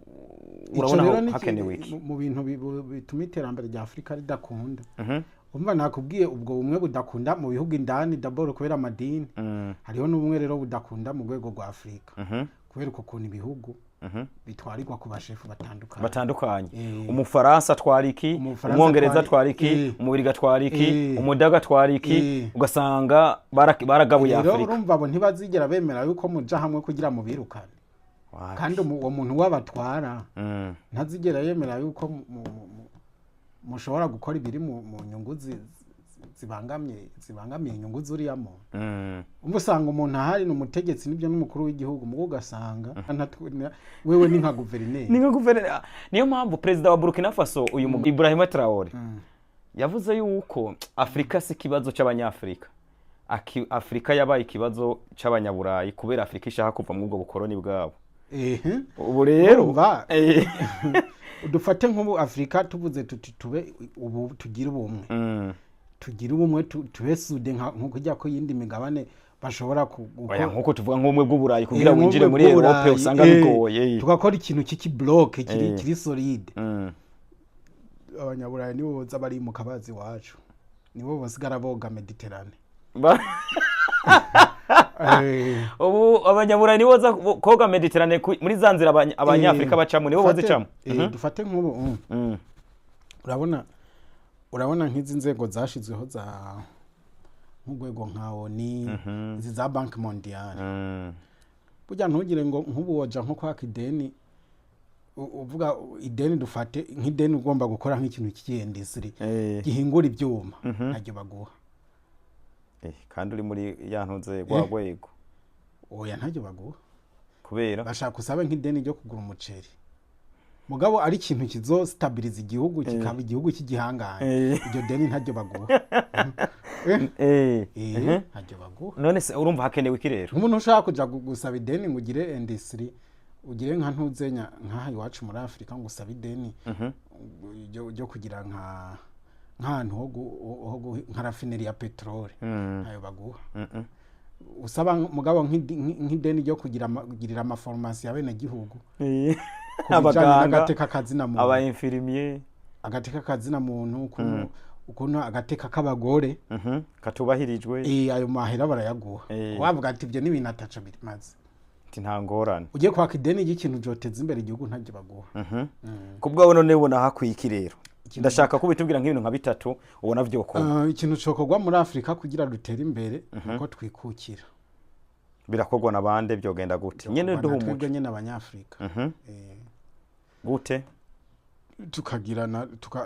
urabona hakenewe iki mu bintu bituma iterambere rya Afrika ridakunda umva nakubwiye ubwo bumwe budakunda mu bihugu indani d'abord kubera amadini hariho n'ubumwe rero budakunda mu rwego rwa Afrika kubera ukuntu ibihugu bitwarirwa ku bashefu batandukanye umufaransa atwara iki umwongereza atwara iki umubirigi atwara iki umudaga atwara iki ugasanga baragabuye Afrika rero urumva abo ntibazigera bemera yuko muja hamwe kugira mu birukane kandi uwo muntu wabatwara ntazigera yemera yuko mushobora gukora ibiri mu nyungu zibangamiye inyungu zuriyamo umusanga umuntu ahari n'umutegetsi nibyo n'umukuru w'igihugu mu ugasanga wewe ni nka guverineri niyo mpamvu perezida wa Burkina Faso uyu Ibrahima Traoré yavuze yuko Afrika si kibazo cy'abanyafrika Afrika yabaye ikibazo cy'abanyaburayi kubera Afrika ishaka kuva mu ubwo bukoroni bwabo ubu rero dufate nk'ubu Afrika tuvuze tuti tube ubu tugira ubumwe tube sude nkuko ijya ko yindi migabane bashobora gukora nkuko tuvuga nk'ubumwe bw'uburayi kugira ngo winjire muri Europe usanga bigoye tugakora ikintu kiki block kiri solide abanyaburayi nibo boza bari mu kabazi wacu nibo basigara boga Mediterane ubu abanyaburayi nibo boza koga Mediterane muri zanzira abanyafrika bacamo nibo boza icamo dufate nk'ubu urabona nk'izi nzego zashizweho za nk'urwego nka ONU izi za Banki Mondiale burya ntugire ngo nk'ubu woja nko kwaka ideni uvuga ideni dufate nk'ideni ugomba gukora nk'ikintu cy'industry gihingura ibyuma ntajye baguha kandi uri muri yantunze gwagwego oya ntajye baguha kubera bashaka usabe nk'ideni ryo kugura umuceri mugabo ari ikintu kizostabiliza igihugu kikaba igihugu cy'igihanganye iryo deni ntajye baguha ntajye baguha none se urumva hakenewe iki rero umuntu ushaka kuja gusaba ideni ngo ugire industry ugire nka ntuzenya nkaha iwacu muri Afrika ngo usabe ideni ryo kugira nk'ahantu ho nka rafineri ya peteroli ntayo baguha usaba mugabo nk'ideni ryo kugirira amaformasi y'abenegihugu abaganga agateka kazina muntu aba infirmier agateka kazina muntu ukuntu agateka k'abagore katubahirijwe ayo mahera barayaguha wavuga ati ibyo n'ibintu ataca bimaze nta ngorane ugiye kwaka ideni ry'ikintu joteza imbere igihugu ntajye baguha kubwawe none ubona hakwiye rero ndashaka ko bitubwira nk'ibintu nka bitatu ubona vyokora ikintu cokogwa muri Afrika kugira dutere imbere uko twikukira birakogwa nabande byogenda gute nyene duhumuje twebwe nyene abanyafrika gute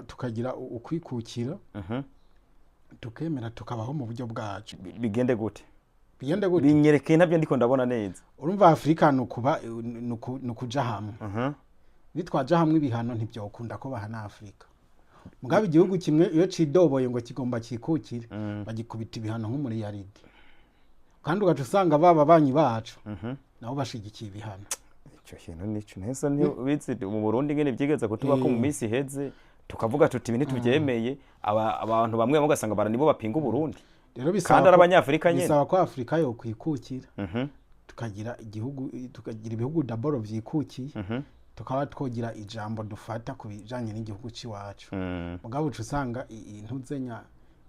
tukagira ukwikukira tukemera tukabaho mu buryo bwacu bigende gute binyerekeye ntabyo ndiko ndabona neza urumva Afrika nukuja hamwe nitwaja hamwe ibihano ntibyokunda ko bahana Afrika mugabe igihugu kimwe iyo cidoboye ngo kigomba kikukire bagikubita ibihano nk'umuriyaridi kandi ugaca usanga baba banyi bacu nabo bashigikiye ibihano icyo kintu nico neza ni bizi mu Burundi ngene byigeze kutuba ko mu minsi heze tukavuga tuti ibintu tubyemeye abantu bamwe mugasanga bara nibo bapinga Burundi rero kandi arabanyafrika nyene bisaba ko Afrika yo kwikukira tukagira ibihugu d'abord vyikukiye tukaba twogira ijambo dufata kubijanye n'igihugu ciwacu mugabo usanga intuzenya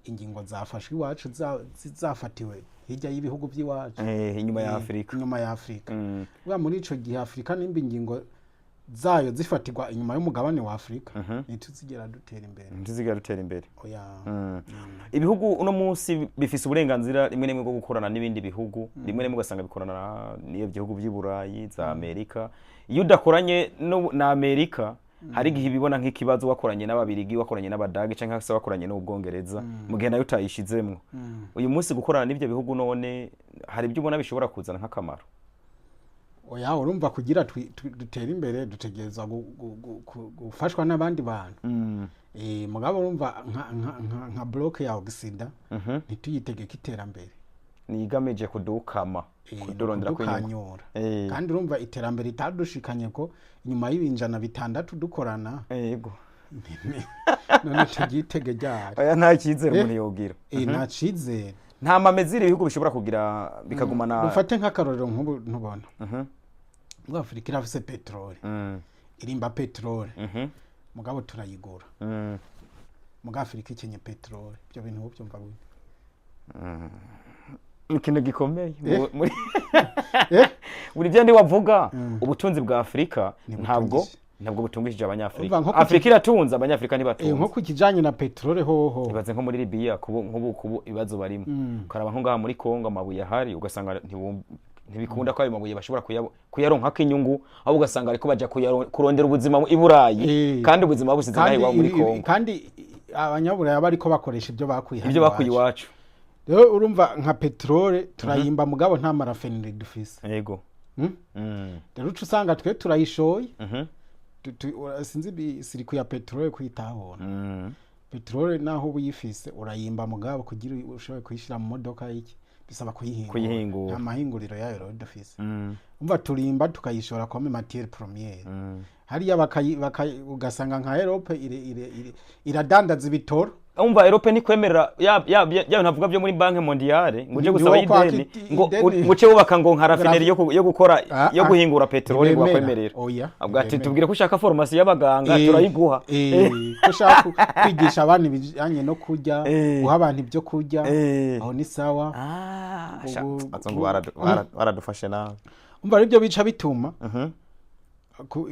ingingo zafashwe iwacu zafatiwe hirya y'ibihugu by'iwacu inyuma ya Afrika bwa muri ico gihe Afrika nimba ingingo zayo zifatirwa inyuma y'umugabane wa Afrika ntituzigera dutera imbere oya ibihugu uno munsi bifise uburenganzira rimwe rimwe bwo gukorana n'ibindi bihugu rimwe rimwe ugasanga bikorana n'iyo bihugu by'Iburayi za Amerika iyo udakoranye na Amerika hari igihe bibona nk'ikibazo wakoranye n'ababirigi wakoranye n'abadage canke se wakoranye n'ubwongereza mu gihe nayo utayishizemwo uyu munsi gukorana n'ibyo bihugu none hari ibyo ubona bishobora kuzana nk'akamaro oya urumva kugira dutere imbere dutegerezwa gufashwa n'abandi bantu mugabo urumva nka bloke ya Oxida ntituyitegeka iterambere nigamije kudukama kudurondera kwinyura kandi urumva iterambere itadushikanye ko inyuma y'ibinjana bitandatu dukorana yego none tugitege ryari oya nta cyizere muri yogira nta cyizere nta mamezire ibihugu bishobora kugira bikagumana dufate nk'akarorero nk'ubu ntubona muri Afurika irafise petrole irimba petrole mugabo turayigura muga Afurika ikenye petrole byo bintu byumva gute ikintu gikomeye muri byo ndi wavuga ubutunzi bwa Afurika ntabwo butungishije abanyafrika Afrika iratunza abanyafrika ntibatunze nko kukijanye na petrole hoho ibaze nko muri Libya kubu ibibazo barimo karaba nko ngaha muri Kongo amabuye ahari ugasanga ntibikunda ko ayo mabuye bashobora kuyaronka k'inyungu aho ugasanga ariko baja kurondera ubuzima i Burayi kandi ubuzima busize ngaho muri Kongo kandi abanyaburayi bariko bakoresha ibyo bakuye iwacu rero urumva nka petrole turayimba mugabo nta marafineri dufise yego rero usanga twe turayishoye sinzi siriku ya petrole kwitahona petrole naho ubuyifise urayimba mugabo kugira ushobore kuyishira mu modoka y'iki bisaba kuyihingura amahinguriro yayo rero dufise umva turimba tukayishora comme matière première hariya ugasanga nka Europe iradandaza ibitoro umva Europe ni kwemerera ya ntavuga byo muri banke mondiale ngo je gusaba ideni ngo cyo bubaka ngo nka raffinerie yo gukora yo guhingura petrole ngo bakwemerera abwati tubwire ko ushaka formation y'abaganga turayiguha ko ushaka kwigisha abantu bijanye no kurya guha abantu ibyo kurya aho ni sawa azongo baradufashe nawe umva aribyo bica bituma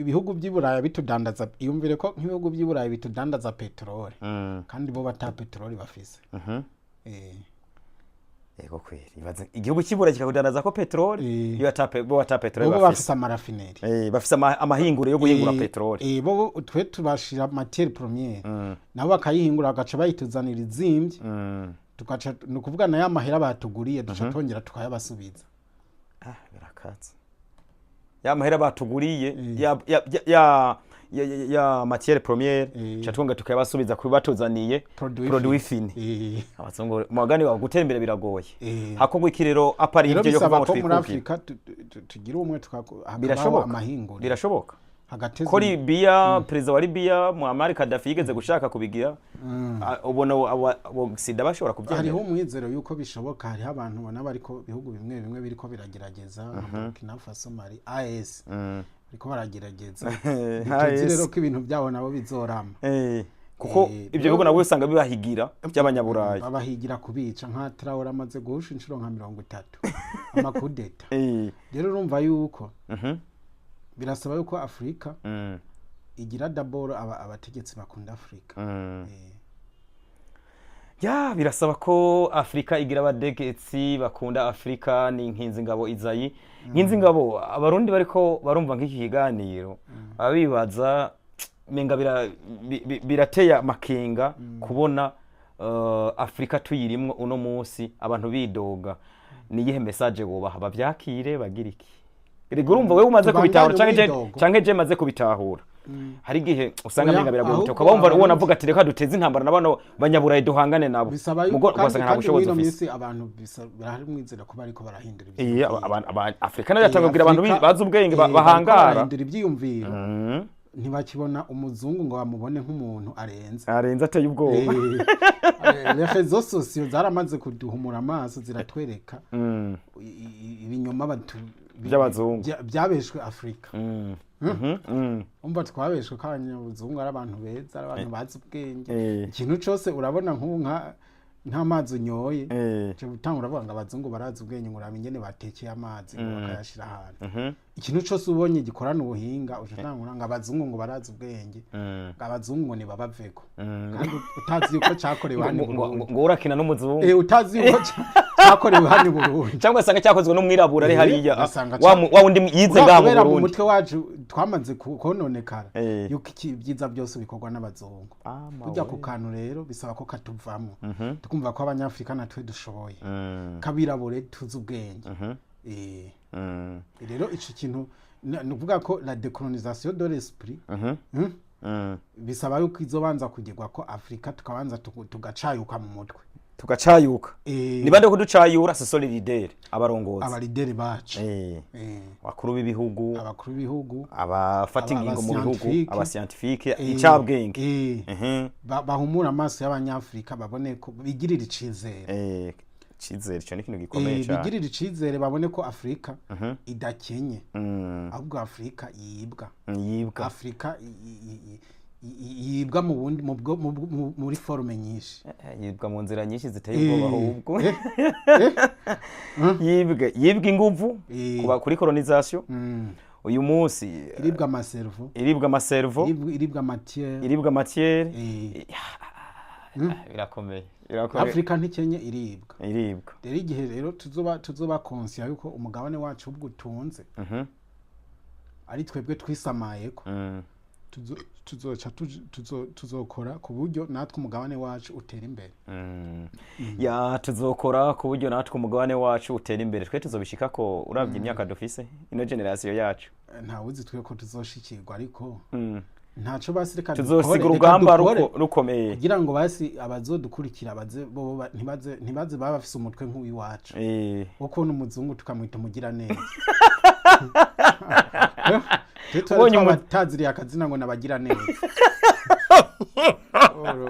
ibihugu by'Iburaya bitudandaza iyumvire ko nk'ibihugu by'Iburaya bitudandaza petrole kandi bo bata petrole bafise yego kweri ibaze igihugu cy'Iburaya kikagudandaza ko petrole iyo bata petrole bo bafise amarafineri bafise amahinguro yo guhingura petrole bo twe tubashira matière première nabo bakayihingura bagaca bayituzanira izimvye tugaca nukuvuga na ya mahera batuguriye duca tongera tukayabasubiza birakatse ya mahera batuguriye ya matière première chatwonga tukayabasubiza kuri batuzaniye produit fini abazongo magani wa gutera imbere biragoye hako ikirero apari ibyo yo kuva muri Afrika tugira umwe tukakaba amahinguriro birashoboka ko Libya president wa Libya Muammar Gaddafi yigeze gushaka kubigira ubona Oxida bashobora kubyemera hariho umwizero yuko bishoboka hari abantu bona bariko bihugu bimwe biriko biragerageza Burkina Faso Mali AS biriko baragerageza rero ko ibintu byabo nabo bizorama kuko ibyo bihugu nabo usanga bibahigira by'abanyaburayi babahigira kubica nka Traoré amaze guhusha inshuro nka 30 amakudeta rero urumva yuko birasaba yuko Afrika igira d'abord abategetsi bakunda Afrika birasaba ko Afrika igira abategetsi bakunda Afrika ni nkinzi ngabo Izayi nkinzi ngabo abarundi bariko barumva nk'iki kiganiro abibaza menga birateye makenga kubona Afrika tuyirimwe uno munsi abantu bidoga ni yihe message wobaha bavyakire bagira iki Rego urumva wewe umaze kubitahura canke je maze kubitahura hari gihe usanga menga biragoye ukaba wumva ubona avuga ati reka duteze intambara nabano banyaburayi duhangane nabo mugo rwose nta bushobozi ufise abantu barahari mwizera ko bariko barahindura ibyo Afrika nayo yatangabwira abantu bazi ubwenge bahangara bahindura ibyiyumviro ntibakibona umuzungu ngo bamubone nk'umuntu arenze ateye ubwoba les réseaux sociaux zaramaze kuduhumura amaso ziratwereka ibinyoma by'abazungu byabeshwe Afrika umva twabeshwe ko abanyabuzungu ari abantu beza ari abantu bazi ubwenge ikintu cyose urabona nta mazi unyoye cyo gutanga uravuga ngo abazungu barazi ubwenge ngo uramenye batekeye amazi bakayashira ahantu ikintu cyose ubonye gikorana ubuhinga ushobora ngo abazungu ngo barazi ubwenge ngo abazungu ngo nibabaveko kandi utazi yuko cyakorewe hano ngo urakina n'umuzungu utazi yuko cyakorewe hano Burundi cyangwa sanga cyakozwe n'umwirabura ari hariya wa undi yize ngaha mu Burundi umutwe wacu twamaze kononekara yuko ibyiza byose bikorwa n'abazungu kujya ku kantu rero bisaba ko katuvamo tukumva ko abanyafrika natwe dushoboye kabirabure tuzi ubwenge rero ico kintu nuvuga ko la décolonisation de l'esprit bisaba yuko izobanza kugirwa ko Afrika tukabanza tugacayuka mu mutwe tugacayuka ni bande kuducayura c'est solidaire abarongozi bacu bakuru b'ibihugu abakuru b'ibihugu abafata ingingo mu bihugu aba scientifique icabwenge bahumura amaso y'abanyafrika babone ko bigirira icizere cizere cyo ni kintu gikomeye cyane bigirira icizere babone ko Afrika idakenye ahubwo Afrika yibwa Afrika yibwa mu bundi muri forme nyinshi yibwa mu nzira nyinshi ziteye ubwoba ahubwo yibwa inguvu kuba kuri colonisation uyu munsi iribwa amaservo iribwa matière birakomeye Afrika ntikenye iribwa rero igihe rero tuzoba conscient yuko umugabane wacu ubwo utunze ari twebwe twisamayeko tuzokora ku buryo natwe umugabane wacu utera imbere tuzokora ku buryo natwe umugabane wacu utera imbere twe tuzobishika ko uravye imyaka dufise ino generation yacu ntawuzi twe ko tuzoshikirwa ariko ntaco basireka tuzosiga urugamba rukomeye kugira ngo basi abazodukurikira ntibaze baba bafise umutwe nk'uwi wacu uko n'umuzungu tukamwita mugira neza ubonye bataziriye akazina ngo nabagira neza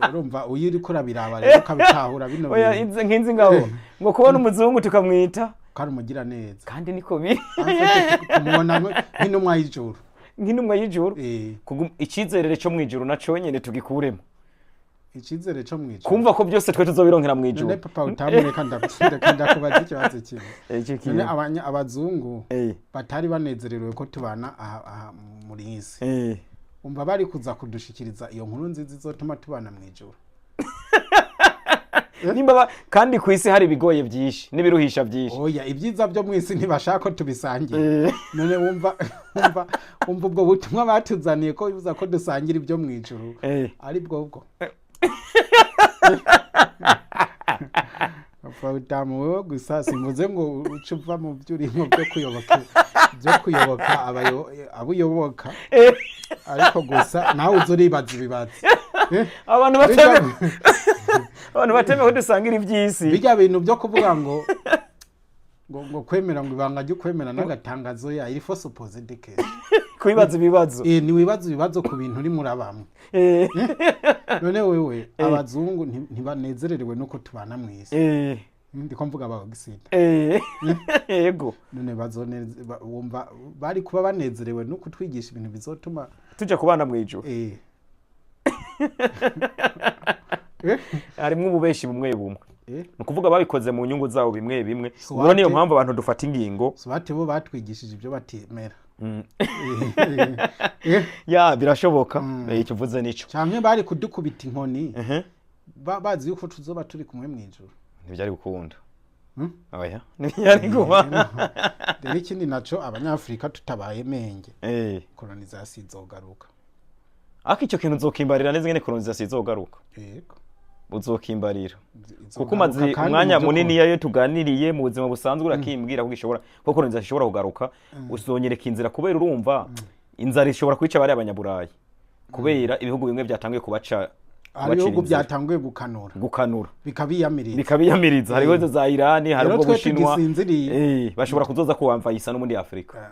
urumva uyiri ko rabiraba rero kabitahura bino oya nkinzi ngabo ngo kubona umuzungu tukamwita kandi umugira neza kandi niko biri kumubona nk'intumwa y'ijuru icizerere cyo mwijuru naco nyene tugikuremo icizere cyo mwijuru kumva ko byose twe tuzobironkera mwijuru none papa utamureka ndakubaza ikibazo kimwe none abazungu batari banezerewe ko tubana muri isi umva bari kuza kudushikiriza iyo nkuru nziza izotuma tubana mwijuru nimba kandi ku isi hari bigoye byinshi nibiruhisha byinshi oya ibyiza byo mu isi ntibashaka ko tubisangira none wumva ubwo butumwa batuzaniye ko bivuza ko dusangira ibyo mwijuru ari bwo Utamu wewe gusa simvuze ngo ucuva mu byurimo byo kuyoboka abuyoboka ariko gusa nawe uzuribaza ibibazo abantu bateme ko dusangira iby'isi bijya bintu byo kuvuga ngo kwemera ngo ibanga ryo kwemera n'agatangazo ya iri for supposed case kwibaza ibibazo ni wibaza ibibazo ku bintu uri murabamwe none wewe abazungu ntibanezererewe nuko tubana mu isi ndiko mvuga abagisida yego none bazoneza wumva bari kuba banezerewe nuko twigisha ibintu bizotuma tujya kubana mu ijuru harimwo ububeshi bumwe nukuvuga babikoze mu nyungu zabo bimwe ubwo niyo mpamvu abantu dufata ingingo bati bo batwigishije ibyo batemera birashoboka icyo uvuze nico cyane bari kudukubita inkoni bazi yuko tuzoba turi kumwe mu ijuru ntibyari gukunda oya ntibyari gukunda rero ikindi naco abanyafrika tutabaye menge colonisation izogaruka Aki icyo kintu uzokimbarira neza ngene colonization izogaruka. Yego. Uzokimbarira. Kuko mazi umwanya munini yayo tuganiriye mu buzima busanzwe urakimbwira ko gishobora ko colonization ishobora kugaruka usonyereka inzira kubera urumva inzara ishobora kwica bari abanyaburayi. Kubera ibihugu bimwe byatangiye kubaca ibihugu byatangiye gukanura bikabiyamiriza hariho zo za Iran hariho Bushinwa bashobora kuzoza kuwamva isa no muri Afrika.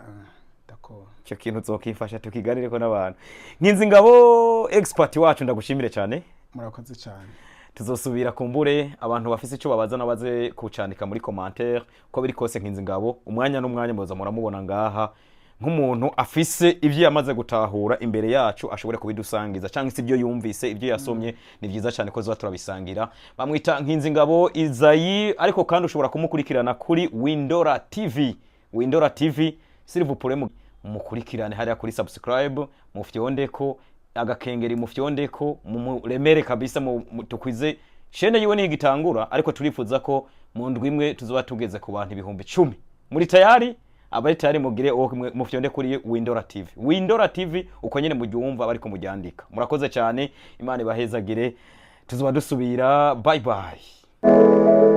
Cyo kintu zokifasha tukiganire ko n'abantu nkinzi ngabo expert wacu ndagushimire cyane murakoze cyane tuzosubira kumbure abantu bafise ico babaza nabaze kucandika muri commentaire ko biri kose nkinzi ngabo umwanya n'umwanya muza muramubona ngaha nk'umuntu afise ivyo yamaze gutahura imbere yacu ashobore kubidusangiza cyangwa se ibyo yumvise ibyo yasomye ni byiza cyane ko zo turabisangira bamwita nkinzi ngabo Izayi ariko kandi ushobora kumukurikirana kuri Windora TV s'il vous plaît mukurikirane hariya kuri subscribe mufyondeko agakengeri mufyondeko muremere kabisa tukwize shene yiwe ni gitangura ariko turifuza ko mu ndwi imwe tuzoba tugeze ku bantu 10,000 muri tayari abari tayari mugire mufyonde kuri Windora TV uko nyene mujyumva bariko mujyandika murakoze cyane Imana ibahezagire tuzoba dusubira bye bye